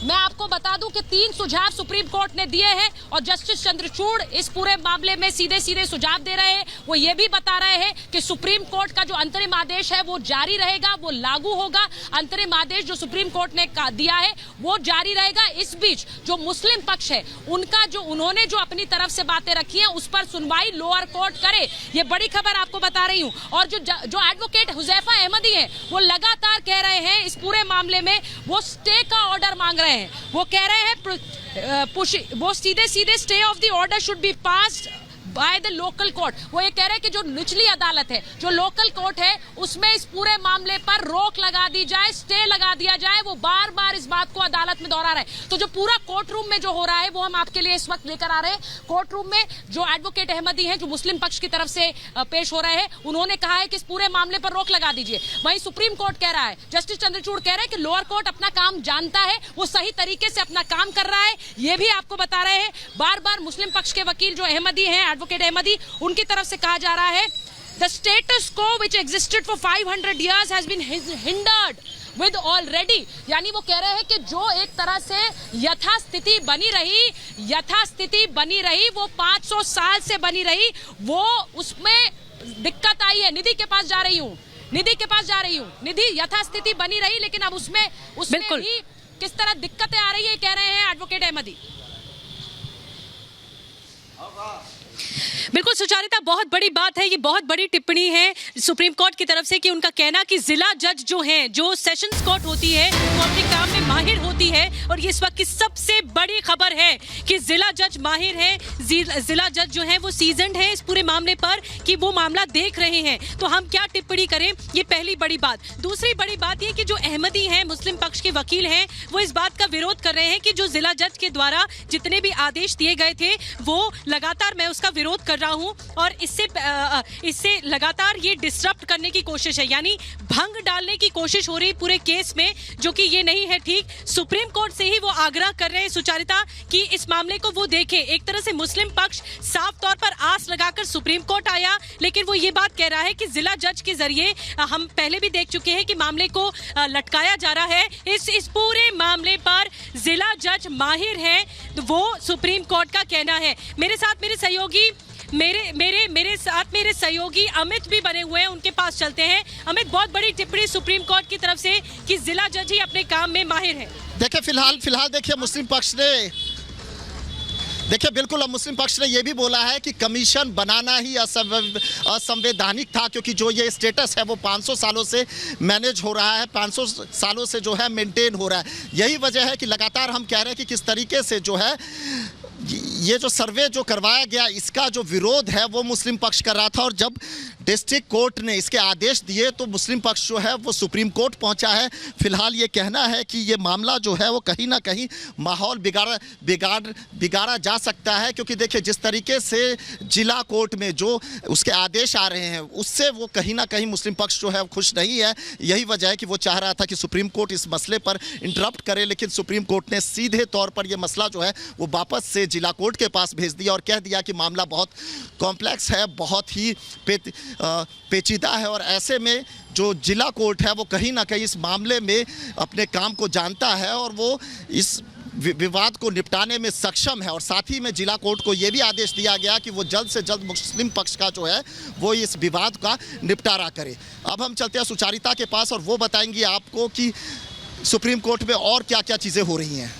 मैं आपको बता दूं कि 3 सुझाव सुप्रीम कोर्ट ने दिए हैं, और जस्टिस चंद्रचूड़ इस पूरे मामले में सीधे सुझाव दे रहे हैं। वो ये भी बता रहे हैं कि सुप्रीम कोर्ट का जो अंतरिम आदेश है वो जारी रहेगा, वो लागू होगा। अंतरिम आदेश जो सुप्रीम कोर्ट ने दिया है वो जारी रहेगा। इस बीच जो मुस्लिम पक्ष है उन्होंने जो अपनी तरफ से बातें रखी हैं उस पर सुनवाई लोअर कोर्ट करे, ये बड़ी खबर आपको बता रही हूँ। और जो एडवोकेट हुजैफा अहमदी है वो लगातार कह रहे हैं इस पूरे मामले में वो स्टे का ऑर्डर मांग रहे हैं। वो कह रहे हैं वो सीधे stay of the order should be passed by the local court. वो ये कह रहे हैं कि जो निचली अदालत है, जो लोकल कोर्ट है, उसमें इस पूरे मामले पर रोक लगा दी जाए, स्टे लगा दिया जाए। वो बार बार इस बात को अदालत में दोहरा रहे हैं। तो जो पूरा कोर्ट रूम में जो हो रहा है वो हम आपके लिए इस वक्त लेकर आ रहे हैं। कोर्ट रूम में जो एडवोकेट अहमदी हैं, जो मुस्लिम पक्ष की तरफ से पेश हो रहे हैं, उन्होंने कहा है कि इस पूरे मामले पर रोक लगा दीजिए। वहीं सुप्रीम कोर्ट कह रहा है, जस्टिस चंद्रचूड़ कह रहे हैं कि लोअर कोर्ट अपना काम जानता है, वो सही तरीके से अपना काम कर रहा है। ये भी आपको बता रहे हैं। बार बार मुस्लिम पक्ष के वकील जो अहमदी हैं, एडवोकेट अहमदी, उनकी तरफ से कहा जा रहा है the status quo which existed for 500 years has been hindered with already, यानी वो कह रहे हैं कि जो एक तरह से यथास्थिति बनी रही वो 500 साल से बनी रही, वो उसमें दिक्कत आई है। निधि के पास जा रही हूँ, निधि यथास्थिति बनी रही, लेकिन अब उसमें भी किस तरह दिक्कतें आ रही है, कह रहे हैं एडवोकेट अहमदी। बिल्कुल सुचारिता, बहुत बड़ी बात है, ये बहुत बड़ी टिप्पणी है सुप्रीम कोर्ट की तरफ से कि उनका कहना कि जिला जज जो हैं, जो सेशंस कोर्ट होती है, वो अपने काम में माहिर होती है। और ये इस वक्त की सबसे बड़ी खबर है कि जिला जज माहिर है, जिला जज जो है वो सीजन्ड है इस पूरे मामले पर, कि वो मामला देख रहे हैं। तो हम क्या टिप्पणी करें, ये पहली बड़ी बात। दूसरी बड़ी बात ये कि जो अहमदी हैं, मुस्लिम पक्ष के वकील हैं, वो इस बात का विरोध कर रहे हैं कि जो जिला जज के द्वारा जितने भी आदेश दिए गए थे, वो लगातार मैं उसका विरोध कर रहा हूं और इससे लगातार ये डिसरप्ट करने की कोशिश है, यानी भंग डालने की कोशिश हो रही पूरे केस में, जो कि ये नहीं है ठीक। सुप्रीम कोर्ट से ही वो आग्रह कर रहे हैं सुचारिता कि इस मामले को वो देखें। एक तरह से मुस्लिम पक्ष साफ तौर पर आस लगाकर सुप्रीम कोर्ट आया, लेकिन वो ये बात कह रहा है कि जिला जज के जरिए, हम पहले भी देख चुके हैं कि मामले को लटकाया जा रहा है। इस पूरे मामले पर जिला जज माहिर है, वो सुप्रीम कोर्ट का कहना है। मेरे साथ मेरे सहयोगी मेरे सहयोगी अमित भी बने हुए हैं, उनके पास चलते हैं। अमित, बहुत बड़ी टिप्पणी सुप्रीम कोर्ट की तरफ से कि जिला जज ही अपने काम में माहिर है। देखिए फिलहाल देखिए मुस्लिम पक्ष ने ये भी बोला है कि कमीशन बनाना ही असंवैधानिक था, क्योंकि जो ये स्टेटस है वो 500 सालों से मैनेज हो रहा है, 500 सालों से जो है मेंटेन हो रहा है। यही वजह है कि लगातार हम कह रहे हैं कि किस तरीके से जो है ये जो सर्वे जो करवाया गया, इसका जो विरोध है वो मुस्लिम पक्ष कर रहा था। और जब डिस्ट्रिक्ट कोर्ट ने इसके आदेश दिए तो मुस्लिम पक्ष जो है वो सुप्रीम कोर्ट पहुंचा है। फिलहाल ये कहना है कि ये मामला जो है वो कहीं ना कहीं माहौल बिगाड़ा जा सकता है, क्योंकि देखिए जिस तरीके से जिला कोर्ट में जो उसके आदेश आ रहे हैं, उससे वो कहीं ना कहीं मुस्लिम पक्ष जो है खुश नहीं है। यही वजह है कि वो चाह रहा था कि सुप्रीम कोर्ट इस मसले पर इंटरप्ट करे, लेकिन सुप्रीम कोर्ट ने सीधे तौर पर यह मसला जो है वो वापस से जिला कोर्ट के पास भेज दिया और कह दिया कि मामला बहुत कॉम्प्लेक्स है, बहुत ही पेचीदा है। और ऐसे में जो जिला कोर्ट है वो कहीं ना कहीं इस मामले में अपने काम को जानता है और वो इस विवाद को निपटाने में सक्षम है। और साथ ही में जिला कोर्ट को ये भी आदेश दिया गया कि वो जल्द से जल्द मुस्लिम पक्ष का जो है वो इस विवाद का निपटारा करे। अब हम चलते हैं सुचारिता के पास और वो बताएंगी आपको कि सुप्रीम कोर्ट में और क्या क्या चीज़ें हो रही हैं।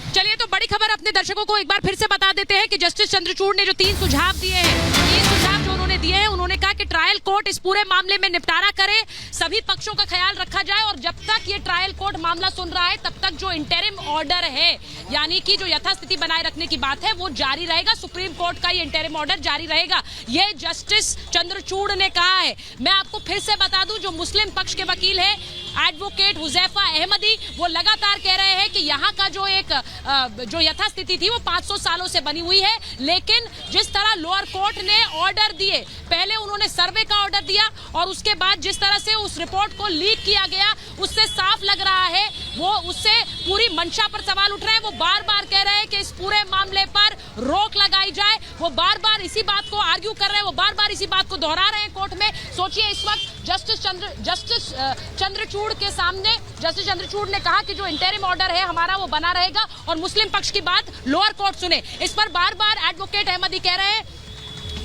चलिए, तो बड़ी खबर अपने दर्शकों को एक बार फिर से बता देते हैं कि जस्टिस चंद्रचूड़ ने जो 3 सुझाव दिए हैं, 3 सुझाव जो उन्होंने दिए हैं, उन्होंने कहा कि ट्रायल कोर्ट इस पूरे मामले में निपटारा करे, सभी पक्षों का ख्याल रखा जाए और जब तक ये ट्रायल कोर्ट मामला सुन रहा है तब तक जो इंटरिम ऑर्डर है, यानी कि जो यथास्थिति बनाए रखने की बात है, वो जारी रहेगा। सुप्रीम कोर्ट का ये इंटरिम ऑर्डर जारी रहेगा, ये जस्टिस चंद्रचूड़ ने कहा है। मैं आपको फिर से बता दूं, जो मुस्लिम पक्ष के वकील है एडवोकेट हुजैफा अहमदी, वो लगातार कह रहे हैं कि यहाँ का जो यथास्थिति थी वो 500 सालों से बनी हुई है। लेकिन जिस तरह लोअर कोर्ट ने ऑर्डर दिए, पहले उन्होंने सर्वे का ऑर्डर दिया और उसके बाद जिस तरह से उस रिपोर्ट को लीक किया गया, उससे साफ लग रहा है वो उससे पूरी मंशा पर सवाल उठ रहे हैं। वो बार बार कह रहे हैं कि इस पूरे मामले पर रोक लगाई जाए, वो बार बार इसी बात को आर्ग्यू कर रहे हैं, वो बार बार इसी बात को दोहरा रहे हैं कोर्ट में। सोचिए, इस वक्त जस्टिस चंद्रचूड़ के सामने जस्टिस चंद्रचूड़ ने कहा कि जो इंटरिम ऑर्डर है हमारा वो बना रहेगा और मुस्लिम पक्ष की बात लोअर कोर्ट सुने। इस पर बार बार एडवोकेट अहमदी कह रहे हैं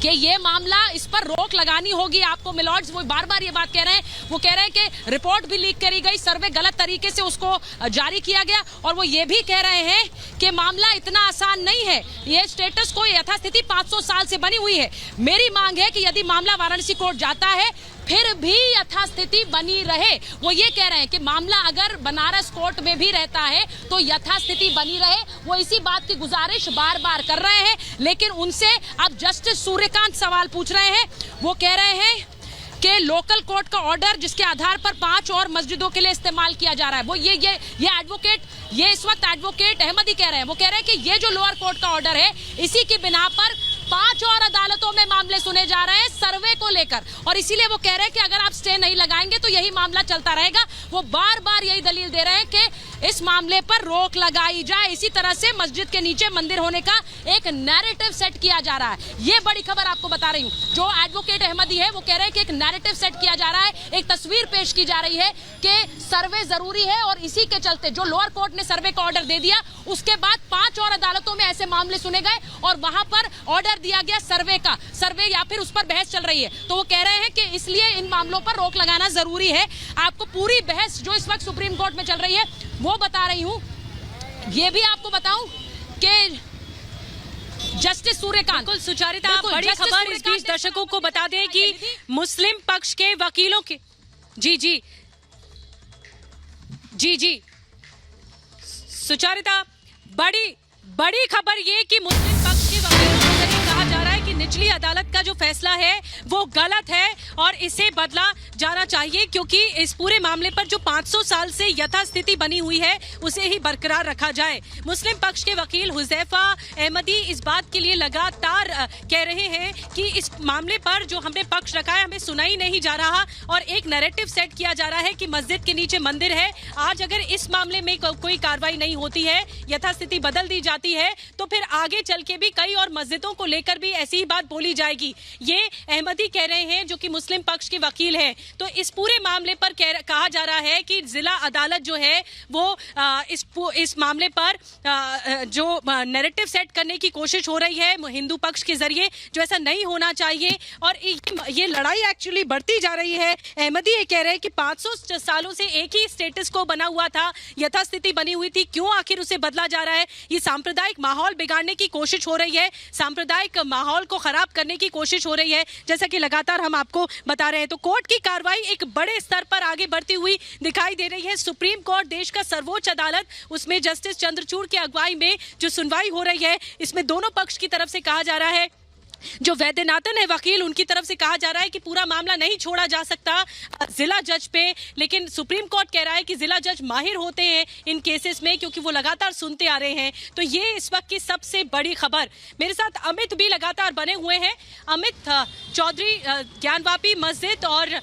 कि ये मामला, इस पर रोक लगानी होगी आपको मिलॉर्ड्स। वो बार बार ये बात कह रहे हैं, वो कह रहे हैं कि रिपोर्ट भी लीक करी गई, सर्वे गलत तरीके से उसको जारी किया गया और वो ये भी कह रहे हैं कि मामला इतना आसान नहीं है, ये स्टेटस को यथास्थिति 500 साल से बनी हुई है। मेरी मांग है कि यदि मामला वाराणसी कोर्ट जाता है फिर भी यथास्थिति बनी रहे। वो ये कह रहे हैं कि मामला अगर बनारस कोर्ट में भी रहता है तो यथास्थिति बनी रहे। वो इसी बात की गुजारिश बार बार कर रहे हैं, लेकिन उनसे अब जस्टिस सूर्यकांत सवाल पूछ रहे हैं। वो कह रहे हैं कि लोकल कोर्ट का ऑर्डर जिसके आधार पर 5 और मस्जिदों के लिए इस्तेमाल किया जा रहा है, वो ये एडवोकेट, ये इस वक्त एडवोकेट अहमदी कह रहे हैं, वो कह रहे हैं कि ये जो लोअर कोर्ट का ऑर्डर है, इसी की बिना पर 5 और अदालतों में मामले सुने जा रहे हैं सर्वे को लेकर, और इसीलिए वो कह रहे हैं कि अगर आप स्टे नहीं लगाएंगे तो यही मामला चलता रहेगा। वो बार बार यही दलील दे रहे हैं कि इस मामले पर रोक लगाई जाए। इसी तरह से मस्जिद के नीचे मंदिर होने का एक नैरेटिव सेट किया जा रहा है। ये बड़ी खबर आपको बता रही हूँ। जो एडवोकेट अहमदी है वो कह रहे हैं कि एक नैरेटिव सेट किया जा रहा है, एक तस्वीर पेश की जा रही है कि सर्वे जरूरी है, और इसी के चलते जो लोअर कोर्ट ने सर्वे का ऑर्डर दे दिया, उसके बाद 5 और अदालतों में ऐसे मामले सुने गए और वहां पर ऑर्डर दिया गया सर्वे का, सर्वे या फिर उस पर बहस चल रही है। तो वो कह रहे हैं कि इसलिए इन मामलों पर रोक लगाना जरूरी है। आपको पूरी बहस जो इस वक्त सुप्रीम कोर्ट में चल रही है वो बता रही हूँ। ये भी आपको बताऊं कि जस्टिस सूर्यकांत, बिल्कुल सुचारिता, बड़ी खबर इस बीच दर्शकों को बता दें कि मुस्लिम पक्ष के वकीलों के जी सुचारिता, बड़ी खबर ये कि मुस्लिम पक्ष के वकीलों को जरिए कहा जा रहा है कि निचली अदालत का जो फैसला है वो गलत है और इसे बदला जाना चाहिए, क्योंकि इस पूरे मामले पर जो 500 साल से यथास्थिति बनी हुई है उसे ही बरकरार रखा जाए। मुस्लिम पक्ष के वकील हुजैफा अहमदी इस बात के लिए लगातार कह रहे हैं कि इस मामले पर जो हमने पक्ष रखा है हमें सुना ही नहीं जा रहा, और एक नैरेटिव सेट किया जा रहा है कि मस्जिद के नीचे मंदिर है। आज अगर इस मामले में कोई कार्रवाई नहीं होती है, यथास्थिति बदल दी जाती है, तो फिर आगे चल के भी कई और मस्जिदों को लेकर भी ऐसी ही बात बोली जाएगी। ये अहमदी कह रहे हैं जो कि मुस्लिम पक्ष के वकील हैं। तो इस पूरे मामले पर कहा जा रहा है कि जिला अदालत जो है वो इस मामले पर जो नैरेटिव सेट करने की कोशिश हो रही है हिंदू पक्ष के जरिए, जो ऐसा नहीं होना चाहिए, और ये लड़ाई एक्चुअली बढ़ती जा रही है। अहमदी ये कह रहे हैं कि 500 सालों से एक ही स्टेटस को बना हुआ था, यथास्थिति बनी हुई थी, क्यों आखिर उसे बदला जा रहा है? ये सांप्रदायिक माहौल बिगाड़ने की कोशिश हो रही है, सांप्रदायिक माहौल को खराब करने की कोशिश हो रही है, जैसा कि लगातार हम आपको बता रहे हैं। तो कोर्ट की कार्रवाई एक बड़े स्तर पर आगे बढ़ती हुई दिखाई दे रही है। सुप्रीम कोर्ट, देश का सर्वोच्च अदालत, उसमें जस्टिस चंद्रचूड़ की अगुवाई में जो सुनवाई हो रही है, इसमें दोनों पक्ष की तरफ से कहा जा रहा है, जो वैद्यनाथन है वकील, उनकी तरफ से कहा जा रहा है कि पूरा मामला नहीं छोड़ा जा सकता जिला जज पे, लेकिन सुप्रीम कोर्ट कह रहा है कि जिला जज माहिर होते हैं इन केसेस में, क्योंकि वो लगातार सुनते आ रहे हैं। तो ये इस वक्त की सबसे बड़ी खबर। मेरे साथ अमित भी लगातार बने हुए हैं, अमित चौधरी, ज्ञानवापी मस्जिद, और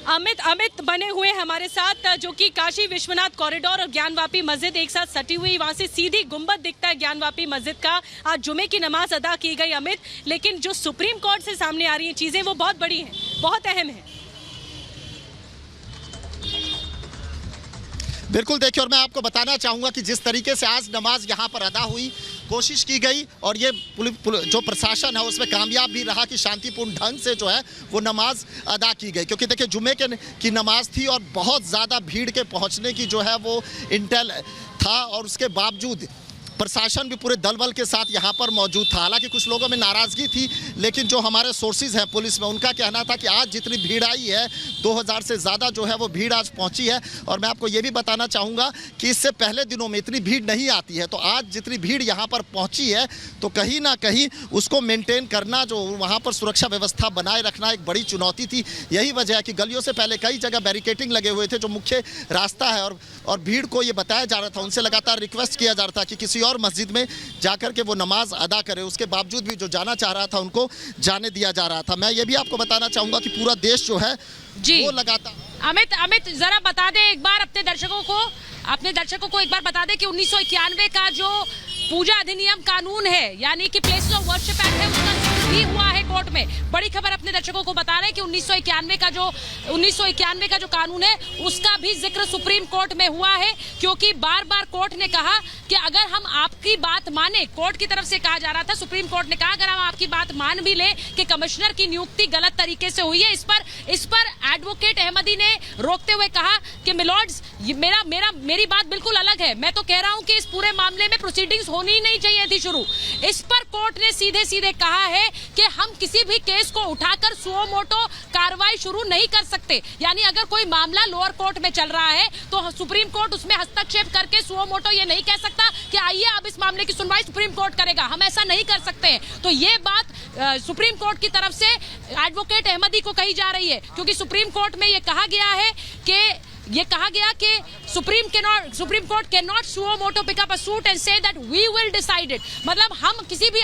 अमित बने हुए हमारे साथ, जो कि काशी विश्वनाथ कॉरिडोर और ज्ञानवापी मस्जिद एक साथ सटी हुई, वहां से सीधी गुंबद दिखता है ज्ञानवापी मस्जिद का। आज जुमे की नमाज अदा की गई अमित, लेकिन जो सुप्रीम कोर्ट से सामने आ रही हैं चीजें वो बहुत बड़ी हैं, बहुत अहम है। बिल्कुल, देखिए, और मैं आपको बताना चाहूँगा कि जिस तरीके से आज नमाज यहाँ पर अदा हुई, कोशिश की गई, और ये जो प्रशासन है उसमें कामयाब भी रहा कि शांतिपूर्ण ढंग से जो है वो नमाज अदा की गई। क्योंकि देखिए, जुमे की नमाज थी और बहुत ज़्यादा भीड़ के पहुँचने की जो है वो इंटेल था, और उसके बावजूद प्रशासन भी पूरे दल बल के साथ यहाँ पर मौजूद था। हालांकि कुछ लोगों में नाराज़गी थी, लेकिन जो हमारे सोर्सेज हैं पुलिस में, उनका कहना था कि आज जितनी भीड़ आई है 2000 से ज़्यादा जो है वो भीड़ आज पहुँची है। और मैं आपको ये भी बताना चाहूँगा कि इससे पहले दिनों में इतनी भीड़ नहीं आती है, तो आज जितनी भीड़ यहाँ पर पहुँची है, तो कहीं ना कहीं उसको मेनटेन करना, जो वहाँ पर सुरक्षा व्यवस्था बनाए रखना एक बड़ी चुनौती थी। यही वजह है कि गलियों से पहले कई जगह बैरिकेटिंग लगे हुए थे, जो मुख्य रास्ता है, और भीड़ को ये बताया जा रहा था, उनसे लगातार रिक्वेस्ट किया जा रहा था कि किसी और मस्जिद में जाकर के वो नमाज अदा करे। उसके बावजूद भी जो जाना चाह रहा था उनको जाने दिया जा रहा था। मैं ये भी आपको बताना चाहूंगा कि पूरा देश जो है वो लगातार। अमित जरा बता दे एक बार अपने दर्शकों को एक बार बता दे कि 1991 का जो पूजा अधिनियम कानून है, यानी कि प्लेसेस ऑफ वर्शिप एक्ट है, उसका भी हुआ है कोर्ट में। बड़ी खबर अपने दर्शकों को बता रहे हैं कि 1991 का जो कानून है उसका भी जिक्र सुप्रीम कोर्ट में हुआ है, क्योंकि बार बार कोर्ट ने कहा कि अगर हम आपकी बात माने, कोर्ट की तरफ से कहा जा रहा था, सुप्रीम कोर्ट ने कहा अगर हम आपकी बात मान भी ले कि कमिश्नर की नियुक्ति गलत तरीके से हुई है, इस पर एडवोकेट अहमदी ने रोकते हुए कहा कि मिलॉर्ड्स, मेरी बात बिल्कुल अलग है। मैं तो कह रहा हूं कि इस पूरे मामले में प्रोसीडिंग्स होनी ही नहीं चाहिए थी शुरू। इस पर कोर्ट ने सीधे सीधे कहा है कि हम किसी भी केस को उठाकर सुओ मोटो कार्रवाई शुरू नहीं कर सकते। यानी अगर कोई मामला लोअर कोर्ट में चल रहा है तो सुप्रीम कोर्ट उसमें हस्तक्षेप करके सुओ मोटो ये नहीं कह सकता कि आइए अब इस मामले की सुनवाई सुप्रीम कोर्ट करेगा, हम ऐसा नहीं कर सकते हैं। तो ये बात सुप्रीम कोर्ट की तरफ से एडवोकेट अहमदी को कही जा रही है, क्योंकि सुप्रीम कोर्ट में ये कहा गया कि Supreme Court cannot suo moto pick up a suit and say that we will decide it. मतलब हम किसी भी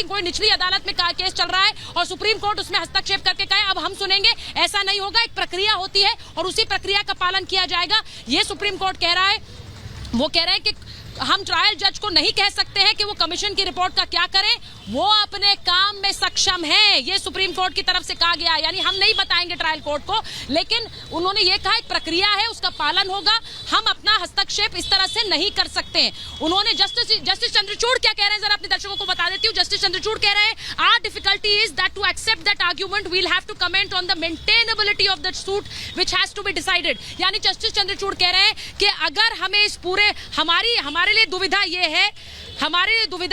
कोई निचली अदालत में केस चल रहा है और सुप्रीम कोर्ट उसमें हस्तक्षेप करके कहे अब हम सुनेंगे, ऐसा नहीं होगा। एक प्रक्रिया होती है और उसी प्रक्रिया का पालन किया जाएगा, ये सुप्रीम कोर्ट कह रहा है। वो कह रहे हैं कि हम ट्रायल जज को नहीं कह सकते हैं कि वो कमीशन की रिपोर्ट का क्या करें, वो अपने काम में सक्षम है, ये सुप्रीम कोर्ट की तरफ से कहा गया। यानी हम नहीं बताएंगे ट्रायल कोर्ट को, लेकिन उन्होंने ये कहा एक प्रक्रिया है, उसका पालन होगा, हम अपना हस्तक्षेप इस तरह से नहीं कर सकते हैं। उन्होंने जस्टिस चंद्रचूड़ क्या कह रहे हैं जरा अपने दर्शकों को बता देती हूँ। जस्टिस चंद्रचूड़ कह रहे हैं our difficulty is that to accept that argument we will have to comment on the maintainability of that suit which has to be decided. यानी जस्टिस चंद्रचूड़ कह रहे हैं कि अगर हमें इस पूरे हमारे लिए दुविधा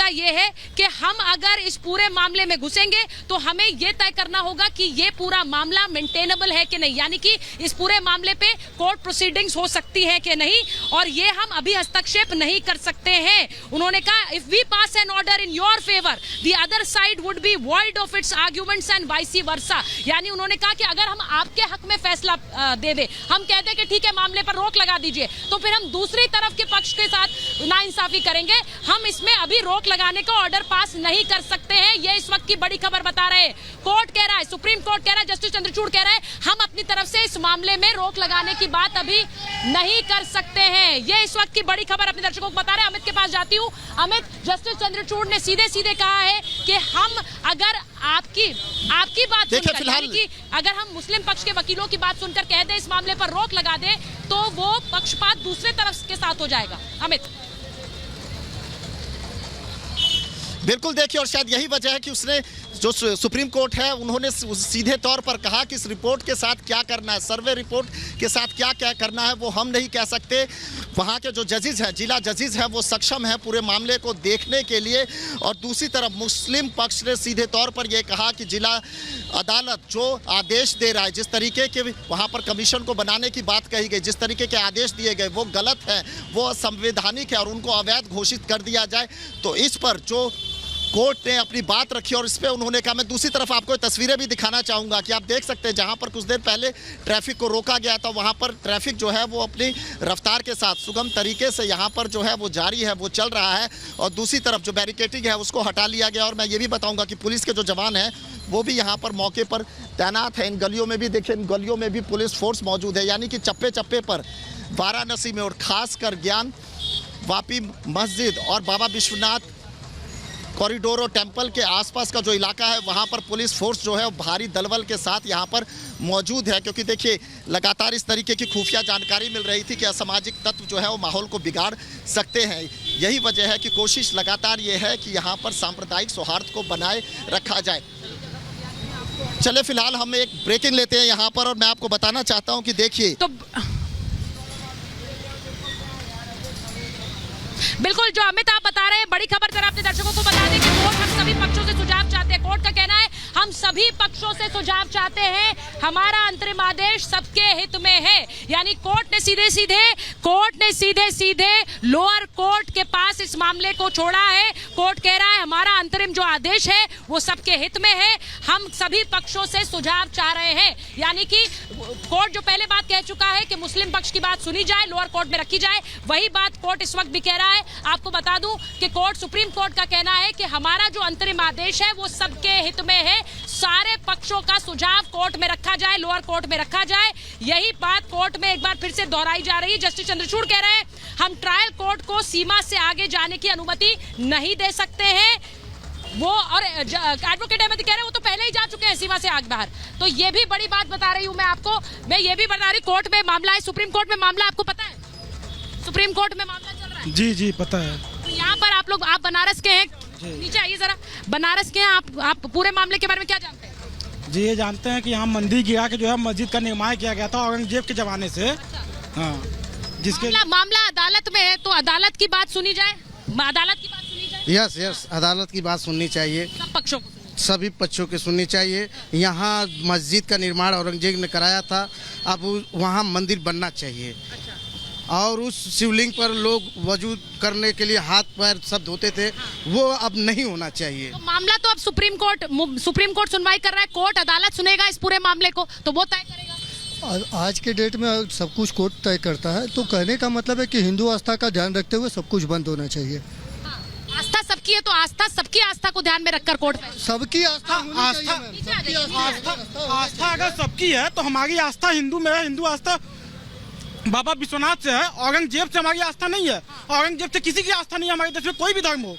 ये है कि हम अगर इस पूरे मामले में घुसेंगे तो हमें यह तय करना होगा कि ये पूरा मामला मेंटेनेबल है कि नहीं, यानी कि इस पूरे मामले पे कोर्ट प्रोसीडिंग्स हो सकती है कि नहीं, और ये हम अभी हस्तक्षेप नहीं कर सकते हैं। उन्होंने कहा if we pass an order in your favour the other side would be void of its arguments and vice versa. यानी उन्होंने कहा कि अगर हम आपके हक में फैसला दे दे, हम कहते हैं कि ठीक है मामले पर रोक लगा दीजिए, तो फिर हम दूसरी तरफ के पक्ष के साथ नाइंसाफी करेंगे। हम इसमें अभी रोक लगाने का ऑर्डर पास नहीं कर सकते हैं, ये इस वक्त की बड़ी खबर बता रहे हैं। कोर्ट कह रहा है, सुप्रीम कोर्ट कह रहा है, जस्टिस चंद्रचूड़ कह रहा है हम अपनी तरफ से इस मामले में रोक लगाने की बात अभी नहीं कर सकते हैं। ये इस वक्त की बड़ी खबर अपने दर्शकों को बता रहे हैं। अमित के पास जाती हूँ। अमित, जस्टिस चंद्रचूड़ ने सीधे सीधे कहा है कि हम अगर आपकी बात सुनकर, फिलहाल कि अगर हम मुस्लिम पक्ष के वकीलों की बात सुनकर कह दें इस मामले पर रोक लगा दें तो वो पक्षपात दूसरे तरफ के साथ हो जाएगा। अमित, बिल्कुल देखिए, और शायद यही वजह है कि उसने जो सुप्रीम कोर्ट है उन्होंने सीधे तौर पर कहा कि इस रिपोर्ट के साथ क्या करना है, सर्वे रिपोर्ट के साथ क्या क्या करना है वो हम नहीं कह सकते। वहाँ के जो जजेस हैं, जिला जजेस हैं, वो सक्षम है पूरे मामले को देखने के लिए। और दूसरी तरफ मुस्लिम पक्ष ने सीधे तौर पर यह कहा कि जिला अदालत जो आदेश दे रहा है, जिस तरीके के वहाँ पर कमीशन को बनाने की बात कही गई, जिस तरीके के आदेश दिए गए वो गलत है, वो असंवैधानिक है और उनको अवैध घोषित कर दिया जाए। तो इस पर जो कोर्ट ने अपनी बात रखी और इस पे उन्होंने कहा। मैं दूसरी तरफ आपको तस्वीरें भी दिखाना चाहूँगा कि आप देख सकते हैं जहाँ पर कुछ देर पहले ट्रैफिक को रोका गया था, वहाँ पर ट्रैफिक जो है वो अपनी रफ्तार के साथ सुगम तरीके से यहाँ पर जो है वो जारी है, वो चल रहा है। और दूसरी तरफ जो बैरिकेडिंग है उसको हटा लिया गया। और मैं ये भी बताऊँगा कि पुलिस के जो जवान हैं वो भी यहाँ पर मौके पर तैनात है। इन गलियों में भी देखिए, इन गलियों में भी पुलिस फोर्स मौजूद है, यानी कि चप्पे चप्पे पर वाराणसी में और ख़ासकर ज्ञान वापी मस्जिद और बाबा विश्वनाथ कॉरिडोर और टेम्पल के आसपास का जो इलाका है वहाँ पर पुलिस फोर्स जो है वो भारी दलबल के साथ यहाँ पर मौजूद है। क्योंकि देखिए लगातार इस तरीके की खुफिया जानकारी मिल रही थी कि असामाजिक तत्व जो है वो माहौल को बिगाड़ सकते हैं। यही वजह है कि कोशिश लगातार ये है कि यहाँ पर सांप्रदायिक सौहार्द को बनाए रखा जाए। चले फिलहाल हम एक ब्रेकिंग लेते हैं यहाँ पर और मैं आपको बताना चाहता हूँ कि देखिए बिल्कुल जो अमित आप बता रहे हैं, बड़ी खबर जरा अपने दर्शकों को बता दें कि कोर्ट हम सभी पक्षों से सुझाव चाहते हैं। कोर्ट का कहना है हम सभी पक्षों से सुझाव चाहते हैं, हमारा अंतरिम आदेश सबके हित में है। यानी कोर्ट ने सीधे सीधे लोअर कोर्ट के पास इस मामले को छोड़ा है। कोर्ट कह रहा है हमारा अंतरिम जो आदेश है वो सबके हित में है, हम सभी पक्षों से सुझाव चाह रहे हैं। यानी कि कोर्ट जो पहले बात कह चुका है कि मुस्लिम पक्ष की बात सुनी जाए, लोअर कोर्ट में रखी जाए, वही बात कोर्ट इस वक्त भी कह रहा है। आपको बता दूं कि सुप्रीम कोर्ट का कहना है कि हमारा जो अंतरिम आदेश है वो सबके हित में है, सारे पक्षों का सुझाव कोर्ट में रखा जाए, लोअर कोर्ट में रखा जाए। यही बात कोर्ट में एक बार फिर से दोहराई जा रही है। जस्टिस चंद्रचूड़ कह रहे हैं हम ट्रायल कोर्ट को सीमा से आगे जाने की अनुमति नहीं दे सकते हैं। वो और एडवोकेट अहमद कह रहे हैं वो तो पहले ही जा चुके हैं सीमा से आगे बाहर। तो ये भी बड़ी बात बता रही हूँ मैं आपको। मैं ये भी बता रही, कोर्ट में मामला है, सुप्रीम कोर्ट में मामला, आपको पता है सुप्रीम कोर्ट में मामला चल रहा है? जी पता है। तो यहाँ पर आप बनारस के हैं, नीचे आइए जरा, बनारस के हैं आप पूरे मामले के बारे में क्या जानते हैं? जी ये जानते हैं कि यहाँ मंदिर गिरा के जो है मस्जिद का निर्माण किया गया था औरंगजेब के जमाने से। हाँ, जिसके मामला अदालत में है तो अदालत की बात सुनी जाए, अदालत की बात सुनी जाए। यस अदालत की बात सुननी चाहिए, सब पक्षों को, सभी पक्षों की सुननी चाहिए। यहाँ मस्जिद का निर्माण औरंगजेब ने कराया था, अब वहाँ मंदिर बनना चाहिए। और उस शिवलिंग पर लोग वजू करने के लिए हाथ पैर सब धोते थे, वो अब नहीं होना चाहिए। तो मामला तो अब सुप्रीम कोर्ट सुनवाई कर रहा है, कोर्ट अदालत सुनेगा इस पूरे मामले को, तो वो तय करेगा। आज के डेट में सब कुछ कोर्ट तय करता है, तो कहने का मतलब है कि हिंदू आस्था का ध्यान रखते हुए सब कुछ बंद होना चाहिए। आस्था सबकी है, तो आस्था सबकी आस्था को ध्यान में रखकर कोर्ट में सबकी आस्था होनी चाहिए मैम। आस्था अगर सबकी है तो हमारी आस्था हिंदू में है, हिंदू आस्था बाबा विश्वनाथ से है, औरंगजेब से हमारी आस्था नहीं है। औरंगजेब से किसी की आस्था नहीं है हमारे देश में, कोई भी धर्म हो,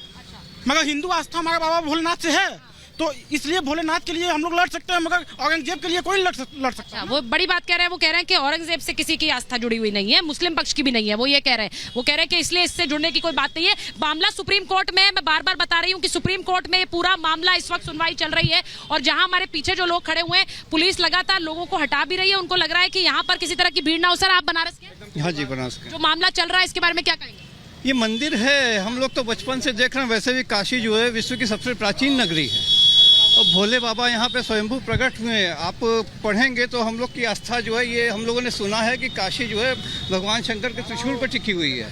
मगर हिंदू आस्था हमारा बाबा भोलेनाथ से है, तो इसलिए भोलेनाथ के लिए हम लोग लड़ सकते हैं, मगर औरंगजेब के लिए कोई लड़ सकता है। वो बड़ी बात कह रहे हैं, वो कह रहे हैं कि औरंगजेब से किसी की आस्था जुड़ी हुई नहीं है, मुस्लिम पक्ष की भी नहीं है, वो ये कह रहे हैं। वो कह रहे हैं कि इसलिए इससे जुड़ने की कोई बात नहीं है। मामला सुप्रीम कोर्ट में है, मैं बार बार बता रही हूँ कि सुप्रीम कोर्ट में पूरा मामला इस वक्त सुनवाई चल रही है, और जहां हमारे पीछे जो लोग खड़े हुए हैं, पुलिस लगातार लोगों को हटा भी रही है। उनको लग रहा है कि यहाँ पर किसी तरह की भीड़ ना हो। सर, आप बनारस के? हाँ जी, बनारस के। जो मामला चल रहा है इसके बारे में क्या कहेंगे? ये मंदिर है, हम लोग तो बचपन से देख रहे हैं। वैसे भी काशी जो है विश्व की सबसे प्राचीन नगरी है, और भोले बाबा यहाँ पे स्वयंभू प्रकट हुए हैं। आप पढ़ेंगे तो हम लोग की आस्था जो है, ये हम लोगों ने सुना है कि काशी जो है भगवान शंकर के त्रिशूल पर टिकी हुई है,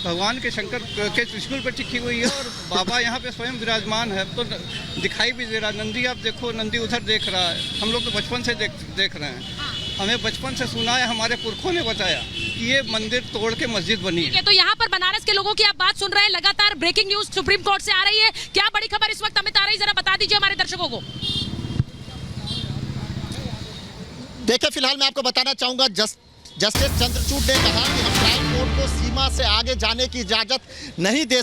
भगवान के शंकर के त्रिशूल पर टिकी हुई है, और बाबा यहाँ पे स्वयं विराजमान है। तो दिखाई भी दे रहा, नंदी आप देखो, नंदी उधर देख रहा है। हम लोग तो बचपन से देख रहे हैं, हमें बचपन से सुना है, हमारे पुरखों ने बताया कि ये मंदिर तोड़ के मस्जिद बनी है। तो यहाँ पर बनारस के लोगों की आप बात सुन रहे हैं, लगातार ब्रेकिंग न्यूज सुप्रीम कोर्ट से आ रही है। क्या बड़ी खबर इस वक्त अमित आ रही, जरा बता दीजिए हमारे दर्शकों को। देखिए, फिलहाल मैं आपको बताना चाहूंगा, जस्टिस चंद्रचूड़ ने कहा कि हम ट्रायल कोर्ट को सीमा से आगे जाने की इजाज़त नहीं दे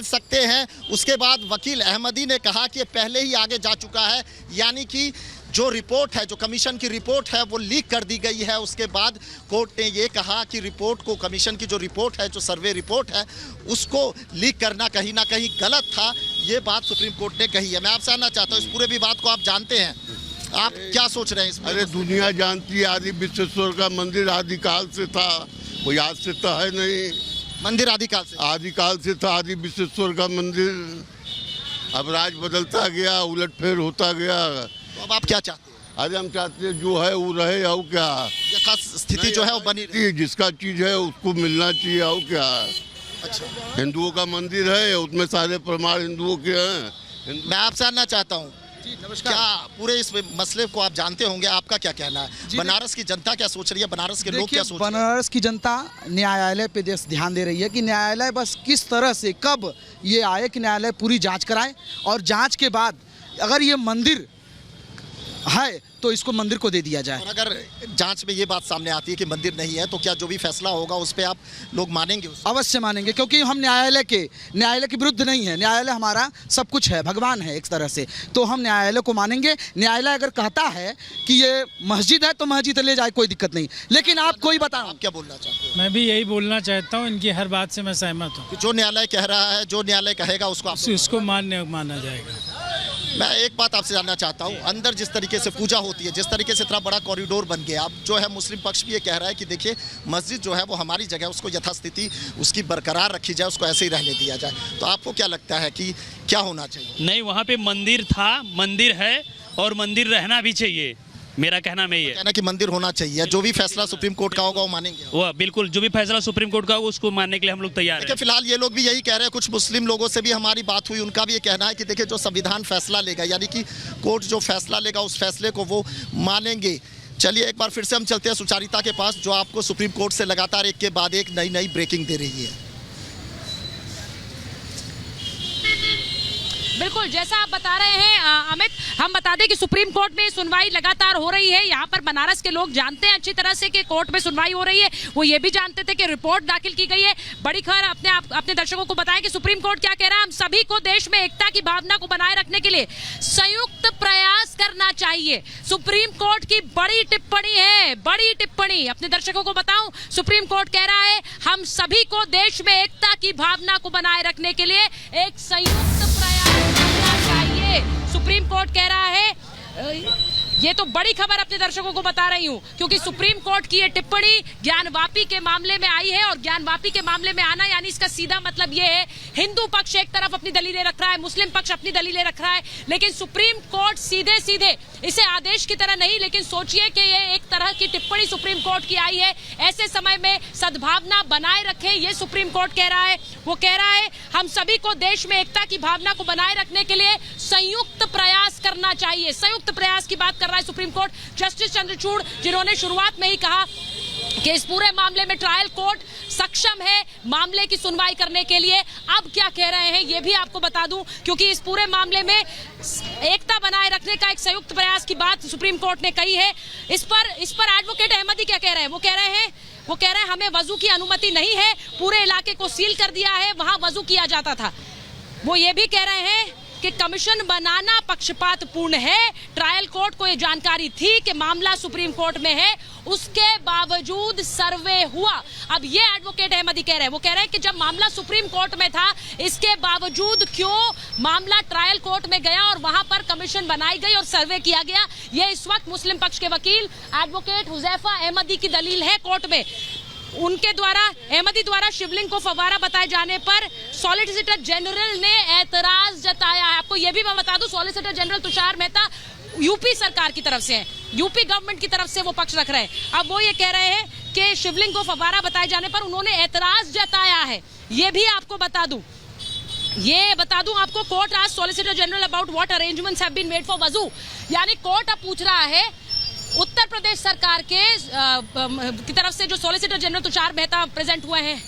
सकते हैं। उसके बाद वकील अहमदी ने कहा कि पहले ही आगे जा चुका है, यानी कि जो रिपोर्ट है, जो कमीशन की रिपोर्ट है, वो लीक कर दी गई है। उसके बाद कोर्ट ने ये कहा कि रिपोर्ट को, कमीशन की जो रिपोर्ट है, जो सर्वे रिपोर्ट है, उसको लीक करना कहीं ना कहीं गलत था। ये बात सुप्रीम कोर्ट ने कही है। मैं आपसे जानना चाहता हूँ, इस पूरे विवाद को आप जानते हैं, आप क्या सोच रहे हैं इसमें? अरे दुनिया जानती है, आदि विश्वेश्वर का मंदिर आदिकाल से था, कोई आज से तो है नहीं। मंदिर आदिकाल से था आदि विश्वेश्वर का मंदिर। अब राज बदलता गया, उलटफेर होता गया। तो अब आप क्या चाहते हैं? अरे हम चाहते हैं जो है वो रहे, और क्या यथा स्थिति जो है वो बनी रही। जिसका चीज है उसको मिलना चाहिए, और क्या। अच्छा, हिंदुओं का मंदिर है, उसमें सारे प्रमाण हिंदुओं के हैं। मैं आपसे जानना चाहता हूँ, क्या पूरे इस मसले को आप जानते होंगे, आपका क्या कहना है? बनारस की जनता क्या सोच रही है, बनारस के लोग क्या सोच रहे हैं? बनारस की जनता न्यायालय पे ध्यान दे रही है कि न्यायालय बस किस तरह से, कब ये आए कि न्यायालय पूरी जांच कराए, और जांच के बाद अगर ये मंदिर है तो इसको मंदिर को दे दिया जाए। और अगर जांच में ये बात सामने आती है कि मंदिर नहीं है, तो क्या जो भी फैसला होगा उस पर आप लोग मानेंगे? अवश्य मानेंगे, क्योंकि हम न्यायालय के विरुद्ध नहीं है। न्यायालय हमारा सब कुछ है, भगवान है एक तरह से, तो हम न्यायालय को मानेंगे। न्यायालय अगर कहता है कि ये मस्जिद है तो मस्जिद ले जाए, कोई दिक्कत नहीं। लेकिन आप कोई बताओ, आप क्या बोलना चाहते हैं? मैं भी यही बोलना चाहता हूँ, इनकी हर बात से मैं सहमत हूँ। जो न्यायालय कह रहा है, जो न्यायालय कहेगा उसको माना जाएगा। मैं एक बात आपसे जानना चाहता हूं, अंदर जिस तरीके से पूजा होती है, जिस तरीके से इतना बड़ा कॉरिडोर बन गया, अब जो है मुस्लिम पक्ष भी ये कह रहा है कि देखिए मस्जिद जो है वो हमारी जगह, उसको यथास्थिति उसकी बरकरार रखी जाए, उसको ऐसे ही रहने दिया जाए। तो आपको क्या लगता है कि क्या होना चाहिए? नहीं, वहाँ पे मंदिर था, मंदिर है, और मंदिर रहना भी चाहिए। मेरा कहना में ये कहना कि मंदिर होना चाहिए, जो भी फैसला सुप्रीम कोर्ट का होगा वो मानेंगे। वो बिल्कुल, जो भी फैसला सुप्रीम कोर्ट का होगा उसको मानने के लिए हम लोग तैयार हैं। फिलहाल ये लोग भी यही कह रहे हैं, कुछ मुस्लिम लोगों से भी हमारी बात हुई, उनका भी ये कहना है कि देखिए जो संविधान फैसला लेगा, यानी कि कोर्ट जो फैसला लेगा उस फैसले को वो मानेंगे। चलिए एक बार फिर से हम चलते हैं सुचारिता के पास, जो आपको सुप्रीम कोर्ट से लगातार एक के बाद एक नई ब्रेकिंग दे रही है। बिल्कुल, जैसा आप बता रहे हैं अमित, हम बता दें कि सुप्रीम कोर्ट में सुनवाई लगातार हो रही है। यहाँ पर बनारस के लोग जानते हैं अच्छी तरह से कि कोर्ट में सुनवाई हो रही है। वो ये भी जानते थे कि रिपोर्ट दाखिल की गई है। बड़ी खबर अपने दर्शकों को बताएं कि सुप्रीम कोर्ट क्या कह रहा है। हम सभी को देश में एकता की भावना को बनाए रखने के लिए संयुक्त प्रयास करना चाहिए। सुप्रीम कोर्ट की बड़ी टिप्पणी है, बड़ी टिप्पणी। अपने दर्शकों को बताऊं, सुप्रीम कोर्ट कह रहा है हम सभी को देश में एकता की भावना को बनाए रखने के लिए एक संयुक्त प्रयास करना चाहिए। सुप्रीम कोर्ट कह रहा है, ये तो बड़ी खबर अपने दर्शकों को बता रही हूं, क्योंकि सुप्रीम कोर्ट की ये टिप्पणी ज्ञानवापी के मामले में आई है, और ज्ञानवापी के मामले में आना यानी इसका सीधा मतलब ये है हिंदू पक्ष एक तरफ अपनी दलीलें रख रहा है, मुस्लिम पक्ष अपनी दलीलें रख रहा है, लेकिन सुप्रीम कोर्ट सीधे सीधे इसे आदेश की तरह नहीं, लेकिन सोचिए कि ये एक तरह की टिप्पणी सुप्रीम कोर्ट की आई है। ऐसे समय में सद्भावना बनाए रखें, ये सुप्रीम कोर्ट कह रहा है। वो कह रहा है हम सभी को देश में एकता की भावना को बनाए रखने के लिए संयुक्त प्रयास करना चाहिए। संयुक्त प्रयास की बात कर रहा है सुप्रीम कोर्ट। जस्टिस चंद्रचूड़ जिन्होंने शुरुआत में ही कहा कि इस पूरे मामले में ट्रायल कोर्ट सक्षम है मामले की सुनवाई करने के लिए, अब क्या कह रहे हैं ये भी आपको बता दूं, क्योंकि इस पूरे मामले में एकता बनाए रखने का एक संयुक्त प्रयास की बात सुप्रीम कोर्ट ने कही है। इस पर एडवोकेट अहमदी क्या कह रहे हैं? वो कह रहे हैं हमें वजू की अनुमति नहीं है, पूरे इलाके को सील कर दिया है, वहां वजू किया जाता था। वो ये भी कह रहे हैं कि कमीशन बनाना पक्षपातपूर्ण है। ट्रायल कोर्ट को ये जानकारी थी कि मामला सुप्रीम कोर्ट में है, उसके बावजूद सर्वे हुआ। अब ये एडवोकेट अहमदी कह रहे हैं, वो कह रहे हैं कि जब मामला सुप्रीम कोर्ट में था, इसके बावजूद क्यों मामला ट्रायल कोर्ट में गया और वहां पर कमीशन बनाई गई और सर्वे किया गया। ये इस वक्त मुस्लिम पक्ष के वकील एडवोकेट हुजैफा अहमदी की दलील है कोर्ट में। उनके द्वारा, अहमदी द्वारा शिवलिंग को फव्वारा बताए जाने पर सॉलिसिटर जनरल ने ऐतराज जताया है। आपको यह भी मैं बता दूं, solicitor general Tushar Mehta UP सरकार की तरफ से हैं, यूपी गवर्नमेंट की तरफ से वो पक्ष रख रहे हैं। अब वो ये कह रहे हैं कि शिवलिंग को फव्वारा बताए जाने पर उन्होंने ऐतराज जताया है। ये भी आपको बता दूं आपको, कोर्ट आज solicitor general about what arrangements have been made for वजू, यानी कोर्ट अब पूछ रहा है उत्तर प्रदेश सरकार के की तरफ से जो solicitor general Tushar Mehta present हुए हैं,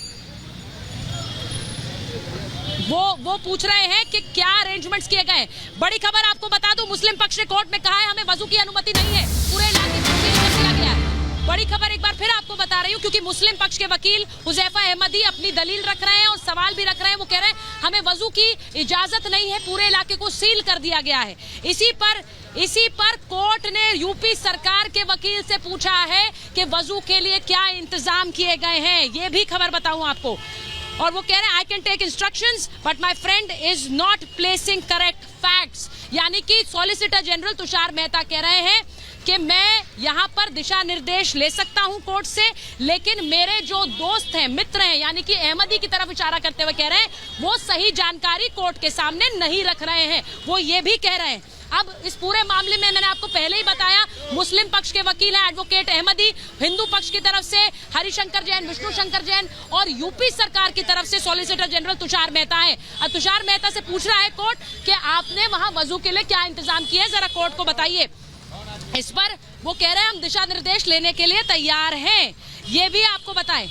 वो पूछ रहे हैं कि क्या अरेंजमेंट्स किए गए। बड़ी खबर आपको बता दूं, मुस्लिम पक्ष ने कोर्ट में कहा है हमें वजू की अनुमति नहीं है, पूरे इलाके को सील कर दिया गया है। बड़ी खबर एक बार फिर आपको बता रही हूं, क्योंकि मुस्लिम पक्ष के वकील हुजैफा अहमदी अपनी दलील रख रहे हैं और सवाल भी रख रहे हैं। वो कह रहे हैं हमें वजू की इजाजत नहीं है, पूरे इलाके को सील कर दिया गया है। इसी पर कोर्ट ने यूपी सरकार के वकील से पूछा है कि वजू के लिए क्या इंतजाम किए गए हैं। ये भी खबर बताऊं आपको। और वो कह रहे हैं I can take instructions but my friend is not placing correct facts, यानी कि सॉलिसिटर जनरल तुषार मेहता कह रहे हैं कि मैं यहाँ पर दिशा निर्देश ले सकता हूँ कोर्ट से, लेकिन मेरे जो दोस्त हैं, मित्र हैं, यानी कि अहमदी की तरफ इशारा करते हुए कह रहे हैं वो सही जानकारी कोर्ट के सामने नहीं रख रहे हैं। वो ये भी कह रहे हैं। अब इस पूरे मामले में मैंने आपको पहले ही बताया, मुस्लिम पक्ष के वकील हैं एडवोकेट अहमदी, हिंदू पक्ष की तरफ से हरिशंकर जैन, विष्णु शंकर जैन और यूपी सरकार की तरफ से सॉलिसिटर जनरल तुषार मेहता है। अब तुषार मेहता से पूछ रहा है कोर्ट कि आपने वहां वजू के लिए क्या इंतजाम किया है, जरा कोर्ट को बताइए। इस पर वो कह रहे हैं हम दिशा निर्देश लेने के लिए तैयार हैं। ये भी आपको बताएं,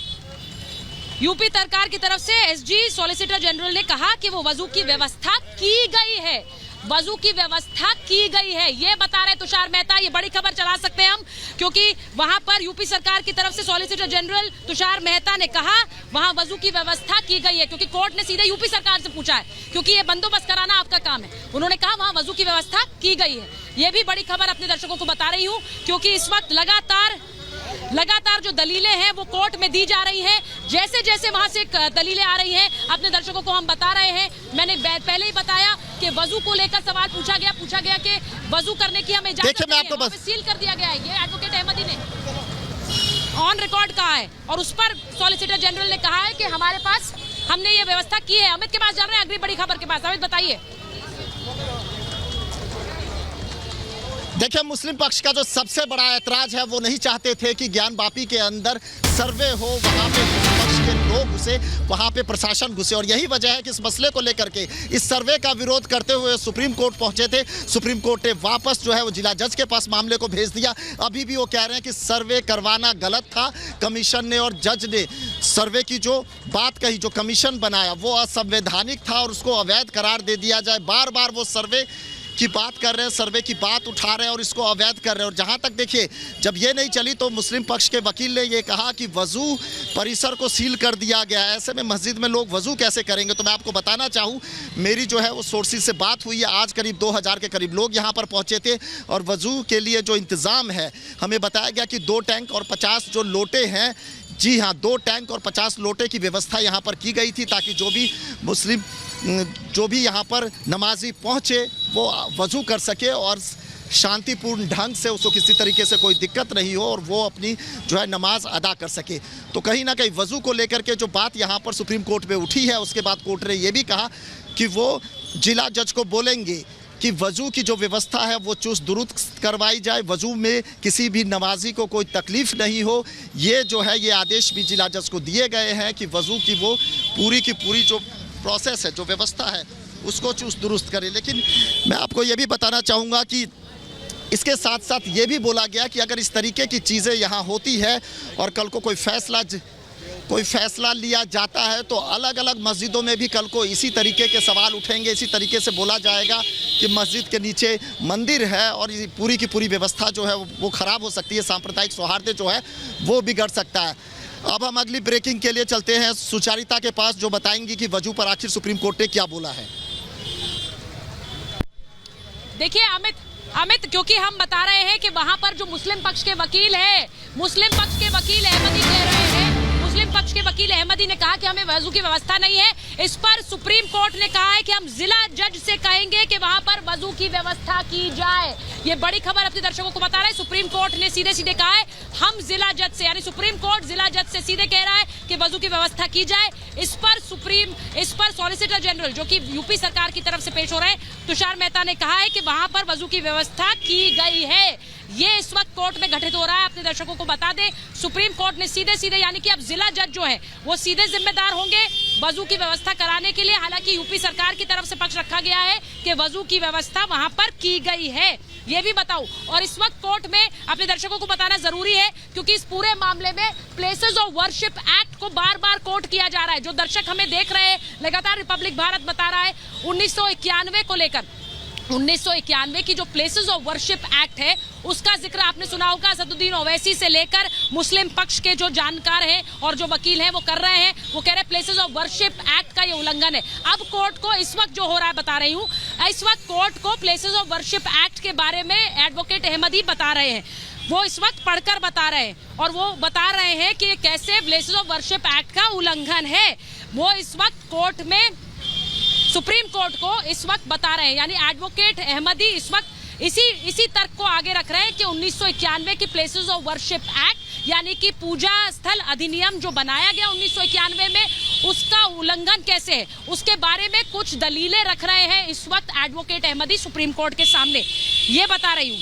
यूपी सरकार की तरफ से एसजी सॉलिसिटर जनरल ने कहा कि वो वजू की व्यवस्था की गई है, वजू की व्यवस्था की गई है, ये बता रहे तुषार मेहता। ये बड़ी खबर चला सकते हैं हम, क्योंकि वहां पर यूपी सरकार की तरफ से सॉलिसिटर जनरल तुषार मेहता ने कहा वहां वजू की व्यवस्था की गई है, क्योंकि कोर्ट ने सीधे यूपी सरकार से पूछा है, क्योंकि ये बंदोबस्त कराना आपका काम है। उन्होंने कहा वहां वजू की व्यवस्था की गई है। ये भी बड़ी खबर अपने दर्शकों को बता रही हूँ, क्योंकि इस वक्त लगातार जो दलीलें हैं वो कोर्ट में दी जा रही हैं। जैसे जैसे वहां से दलीलें आ रही हैं अपने दर्शकों को हम बता रहे हैं। मैंने पहले ही बताया कि वजू को लेकर सवाल पूछा गया कि वजू करने की हमें इजाजत नहीं है, सील कर दिया गया है। ये एडवोकेट अहमदी ने ऑन रिकॉर्ड कहा है और उस पर सॉलिसिटर जनरल ने कहा है कि हमारे पास हमने ये व्यवस्था की है। अमित के पास जा रहे हैं अगली बड़ी खबर के पास। अमित बताइए। देखिए, मुस्लिम पक्ष का जो सबसे बड़ा ऐतराज है वो नहीं चाहते थे कि ज्ञान वापी के अंदर सर्वे हो, वहाँ पे पक्ष के लोग घुसे, वहाँ पे प्रशासन घुसे, और यही वजह है कि इस मसले को लेकर के इस सर्वे का विरोध करते हुए सुप्रीम कोर्ट पहुंचे थे। सुप्रीम कोर्ट ने वापस जो है वो जिला जज के पास मामले को भेज दिया। अभी भी वो कह रहे हैं कि सर्वे करवाना गलत था। कमीशन ने और जज ने सर्वे की जो बात कही, जो कमीशन बनाया वो असंवैधानिक था और उसको अवैध करार दे दिया जाए। बार बार वो सर्वे की बात कर रहे हैं, सर्वे की बात उठा रहे हैं और इसको अवैध कर रहे हैं। और जहां तक देखिए, जब ये नहीं चली तो मुस्लिम पक्ष के वकील ने ये कहा कि वजू परिसर को सील कर दिया गया है, ऐसे में मस्जिद में लोग वजू कैसे करेंगे। तो मैं आपको बताना चाहूँ, मेरी जो है वो सोर्सेज से बात हुई है। आज करीब 2000 के करीब लोग यहाँ पर पहुँचे थे और वजू के लिए जो इंतज़ाम है, हमें बताया गया कि 2 टैंक और 50 जो लोटे हैं, जी हाँ, 2 टैंक और 50 लोटे की व्यवस्था यहाँ पर की गई थी, ताकि जो भी यहाँ पर नमाजी पहुँचे वो वजू कर सके और शांतिपूर्ण ढंग से उसको किसी तरीके से कोई दिक्कत नहीं हो और वो अपनी जो है नमाज अदा कर सके। तो कहीं ना कहीं वज़ू को लेकर के जो बात यहाँ पर सुप्रीम कोर्ट में उठी है, उसके बाद कोर्ट ने ये भी कहा कि वो जिला जज को बोलेंगे कि वज़ू की जो व्यवस्था है वो चुस्त दुरुस्त करवाई जाए, वज़ू में किसी भी नमाजी को कोई तकलीफ़ नहीं हो। ये जो है ये आदेश भी जिला जज को दिए गए हैं कि वज़ू की वो पूरी की पूरी जो प्रोसेस है, जो व्यवस्था है, उसको चुस्त दुरुस्त करें। लेकिन मैं आपको ये भी बताना चाहूँगा कि इसके साथ साथ ये भी बोला गया कि अगर इस तरीके की चीज़ें यहाँ होती है और कल को कोई फैसला लिया जाता है तो अलग अलग मस्जिदों में भी कल को इसी तरीके के सवाल उठेंगे, इसी तरीके से बोला जाएगा कि मस्जिद के नीचे मंदिर है और ये पूरी की पूरी व्यवस्था जो है वो ख़राब हो सकती है, सांप्रदायिक सौहार्द जो है वो बिगड़ सकता है। अब हम अगली ब्रेकिंग के लिए चलते हैं सुचारिता के पास, जो बताएंगी कि वज़ू पर आखिर सुप्रीम कोर्ट ने क्या बोला है। देखिए अमित, क्योंकि हम बता रहे हैं कि वहां पर जो मुस्लिम पक्ष के वकील अहमदी कह रहे हैं, मुस्लिम पक्ष के वकील अहमदी ने कहा कि हमें वज़ू की व्यवस्था नहीं है। इस पर सुप्रीम कोर्ट ने कहा है कि हम जिला जज से कहेंगे कि वहां पर वज़ू की व्यवस्था की जाए। ये बड़ी खबर अपने दर्शकों को बता रहा है। सुप्रीम कोर्ट ने सीधे सीधे कहा है हम जिला जज से, यानी सुप्रीम कोर्ट जिला जज से सीधे कह रहा है कि वज़ू की व्यवस्था की जाए। इस पर सॉलिसिटर जनरल जो कि यूपी सरकार की तरफ से पेश हो रहे हैं, तुषार मेहता ने कहा है कि वहां पर वज़ू की व्यवस्था की गई है। ये इस वक्त कोर्ट में घटित हो रहा है। अपने दर्शकों को बता दें, सुप्रीम कोर्ट ने सीधे सीधे, यानी कि अब जिला जज जो है वो सीधे जिम्मेदार होंगे वज़ू की व्यवस्था कराने के लिए। हालांकि यूपी सरकार की तरफ से पक्ष रखा गया है कि वज़ू की व्यवस्था वहां पर की गई है, ये भी बताऊं। और इस वक्त कोर्ट में अपने दर्शकों को बताना जरूरी है क्योंकि इस पूरे मामले में प्लेसेस ऑफ वर्शिप एक्ट को बार बार कोर्ट किया जा रहा है। जो दर्शक हमें देख रहे हैं, लगातार रिपब्लिक भारत बता रहा है 1991 को लेकर, 1991 की जो प्लेसेस ऑफ वर्शिप एक्ट है उसका जिक्र आपने सुना होगा। असदुद्दीन ओवैसी से लेकर मुस्लिम पक्ष के जो जानकार हैं और जो वकील हैं वो कर रहे हैं, वो कह रहे हैं प्लेसेस ऑफ वर्शिप एक्ट का ये उल्लंघन है। अब कोर्ट को इस वक्त जो हो रहा है बता रही हूँ, इस वक्त कोर्ट को प्लेसेस ऑफ वर्शिप एक्ट के बारे में एडवोकेट अहमदी बता रहे हैं, वो इस वक्त पढ़कर बता रहे हैं और वो बता रहे हैं कि कैसे प्लेसेस ऑफ वर्शिप एक्ट का उल्लंघन है। वो इस वक्त कोर्ट में सुप्रीम कोर्ट को इस वक्त बता रहे हैं, यानी एडवोकेट अहमदी इस वक्त इसी तर्क को आगे रख रहे हैं कि 1991 की प्लेसेस ऑफ वर्शिप एक्ट यानी कि पूजा स्थल अधिनियम जो बनाया गया 1991 में, उसका उल्लंघन कैसे है उसके बारे में कुछ दलीलें रख रहे हैं इस वक्त एडवोकेट अहमदी सुप्रीम कोर्ट के सामने। ये बता रही हूँ।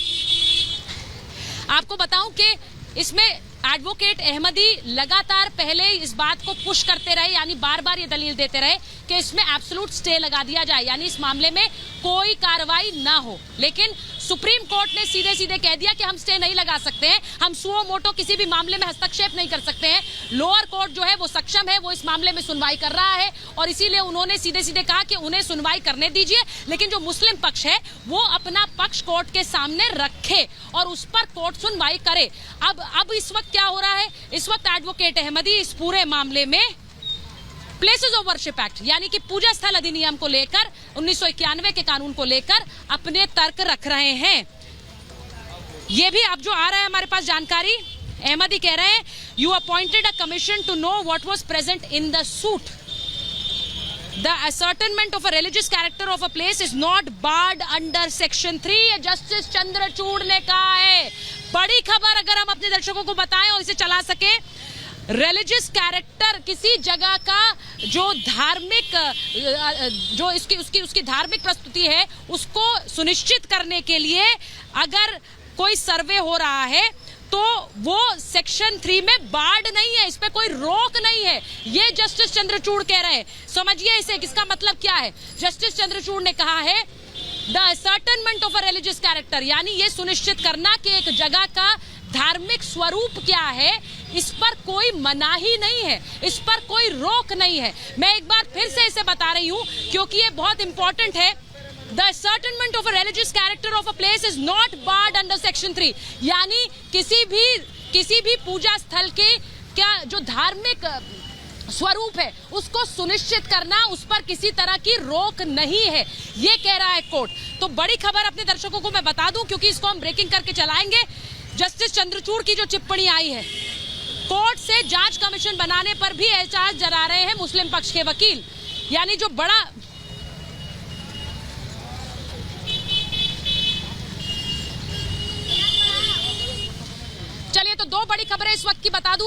आपको बताऊं कि इसमें एडवोकेट अहमदी लगातार पहले इस बात को पुश करते रहे, यानी बार बार ये दलील देते रहे कि इसमें एब्सोल्यूट स्टे लगा दिया जाए, यानी इस मामले में कोई कार्रवाई ना हो। लेकिन सुप्रीम कोर्ट ने सीधे सीधे कह दिया कि हम स्टे नहीं लगा सकते हैं, हम सुओ मोटो किसी भी मामले में हस्तक्षेप नहीं कर सकते हैं। लोअर कोर्ट जो है वो सक्षम है, वो इस मामले में सुनवाई कर रहा है और इसीलिए उन्होंने सीधे सीधे कहा कि उन्हें सुनवाई करने दीजिए, लेकिन जो मुस्लिम पक्ष है वो अपना पक्ष कोर्ट के सामने रखे और उस पर कोर्ट सुनवाई करे। अब इस वक्त क्या हो रहा है, इस वक्त एडवोकेट अहमदी इस पूरे मामले में प्लेसेस ऑफ वर्शिप एक्ट यानी कि पूजा स्थल अधिनियम को लेकर 1991 के कानून को लेकर अपने तर्क रख रहे हैं। ये भी अब जो आ रहा है हमारे पास जानकारी, अहमदी कह रहे हैं you appointed a commission to know what was present in the suit. The ascertainment of a religious character of a place is not barred under section 3, justice Chandrachud ने कहा है। बड़ी खबर अगर हम अपने दर्शकों को बताएं और इसे चला सके, रिलीजियस कैरेक्टर किसी जगह का जो धार्मिक जो उसकी धार्मिक प्रस्तुति है उसको सुनिश्चित करने के लिए अगर कोई सर्वे हो रहा है तो वो सेक्शन 3 में बार्ड नहीं है, इस पे कोई रोक नहीं है। ये जस्टिस चंद्रचूड़ कह रहे हैं। समझिए इसे, इसका मतलब क्या है। जस्टिस चंद्रचूड़ ने कहा है the ascertainment of a religious character, यानी ये सुनिश्चित करना कि एक जगह का धार्मिक स्वरूप क्या है, इस पर कोई मनाही नहीं है, इस पर कोई रोक नहीं है। मैं एक बार फिर से इसे बता रही हूँ क्योंकि ये बहुत इंपॉर्टेंट है। The ascertainment of a religious character of a place is not barred under section 3, यानी किसी भी पूजा स्थल के क्या जो धार्मिक स्वरूप है उसको सुनिश्चित करना, उस पर किसी तरह की रोक नहीं है, ये कह रहा है कोर्ट। तो बड़ी खबर अपने दर्शकों को मैं बता दूं क्योंकि इसको हम ब्रेकिंग करके चलाएंगे। जस्टिस चंद्रचूड़ की जो टिप्पणी आई है, कोर्ट से जांच कमीशन बनाने पर भी एहसास जता रहे हैं मुस्लिम पक्ष के वकील, यानी जो बड़ा बड़ी खबरें इस वक्त की बता दूं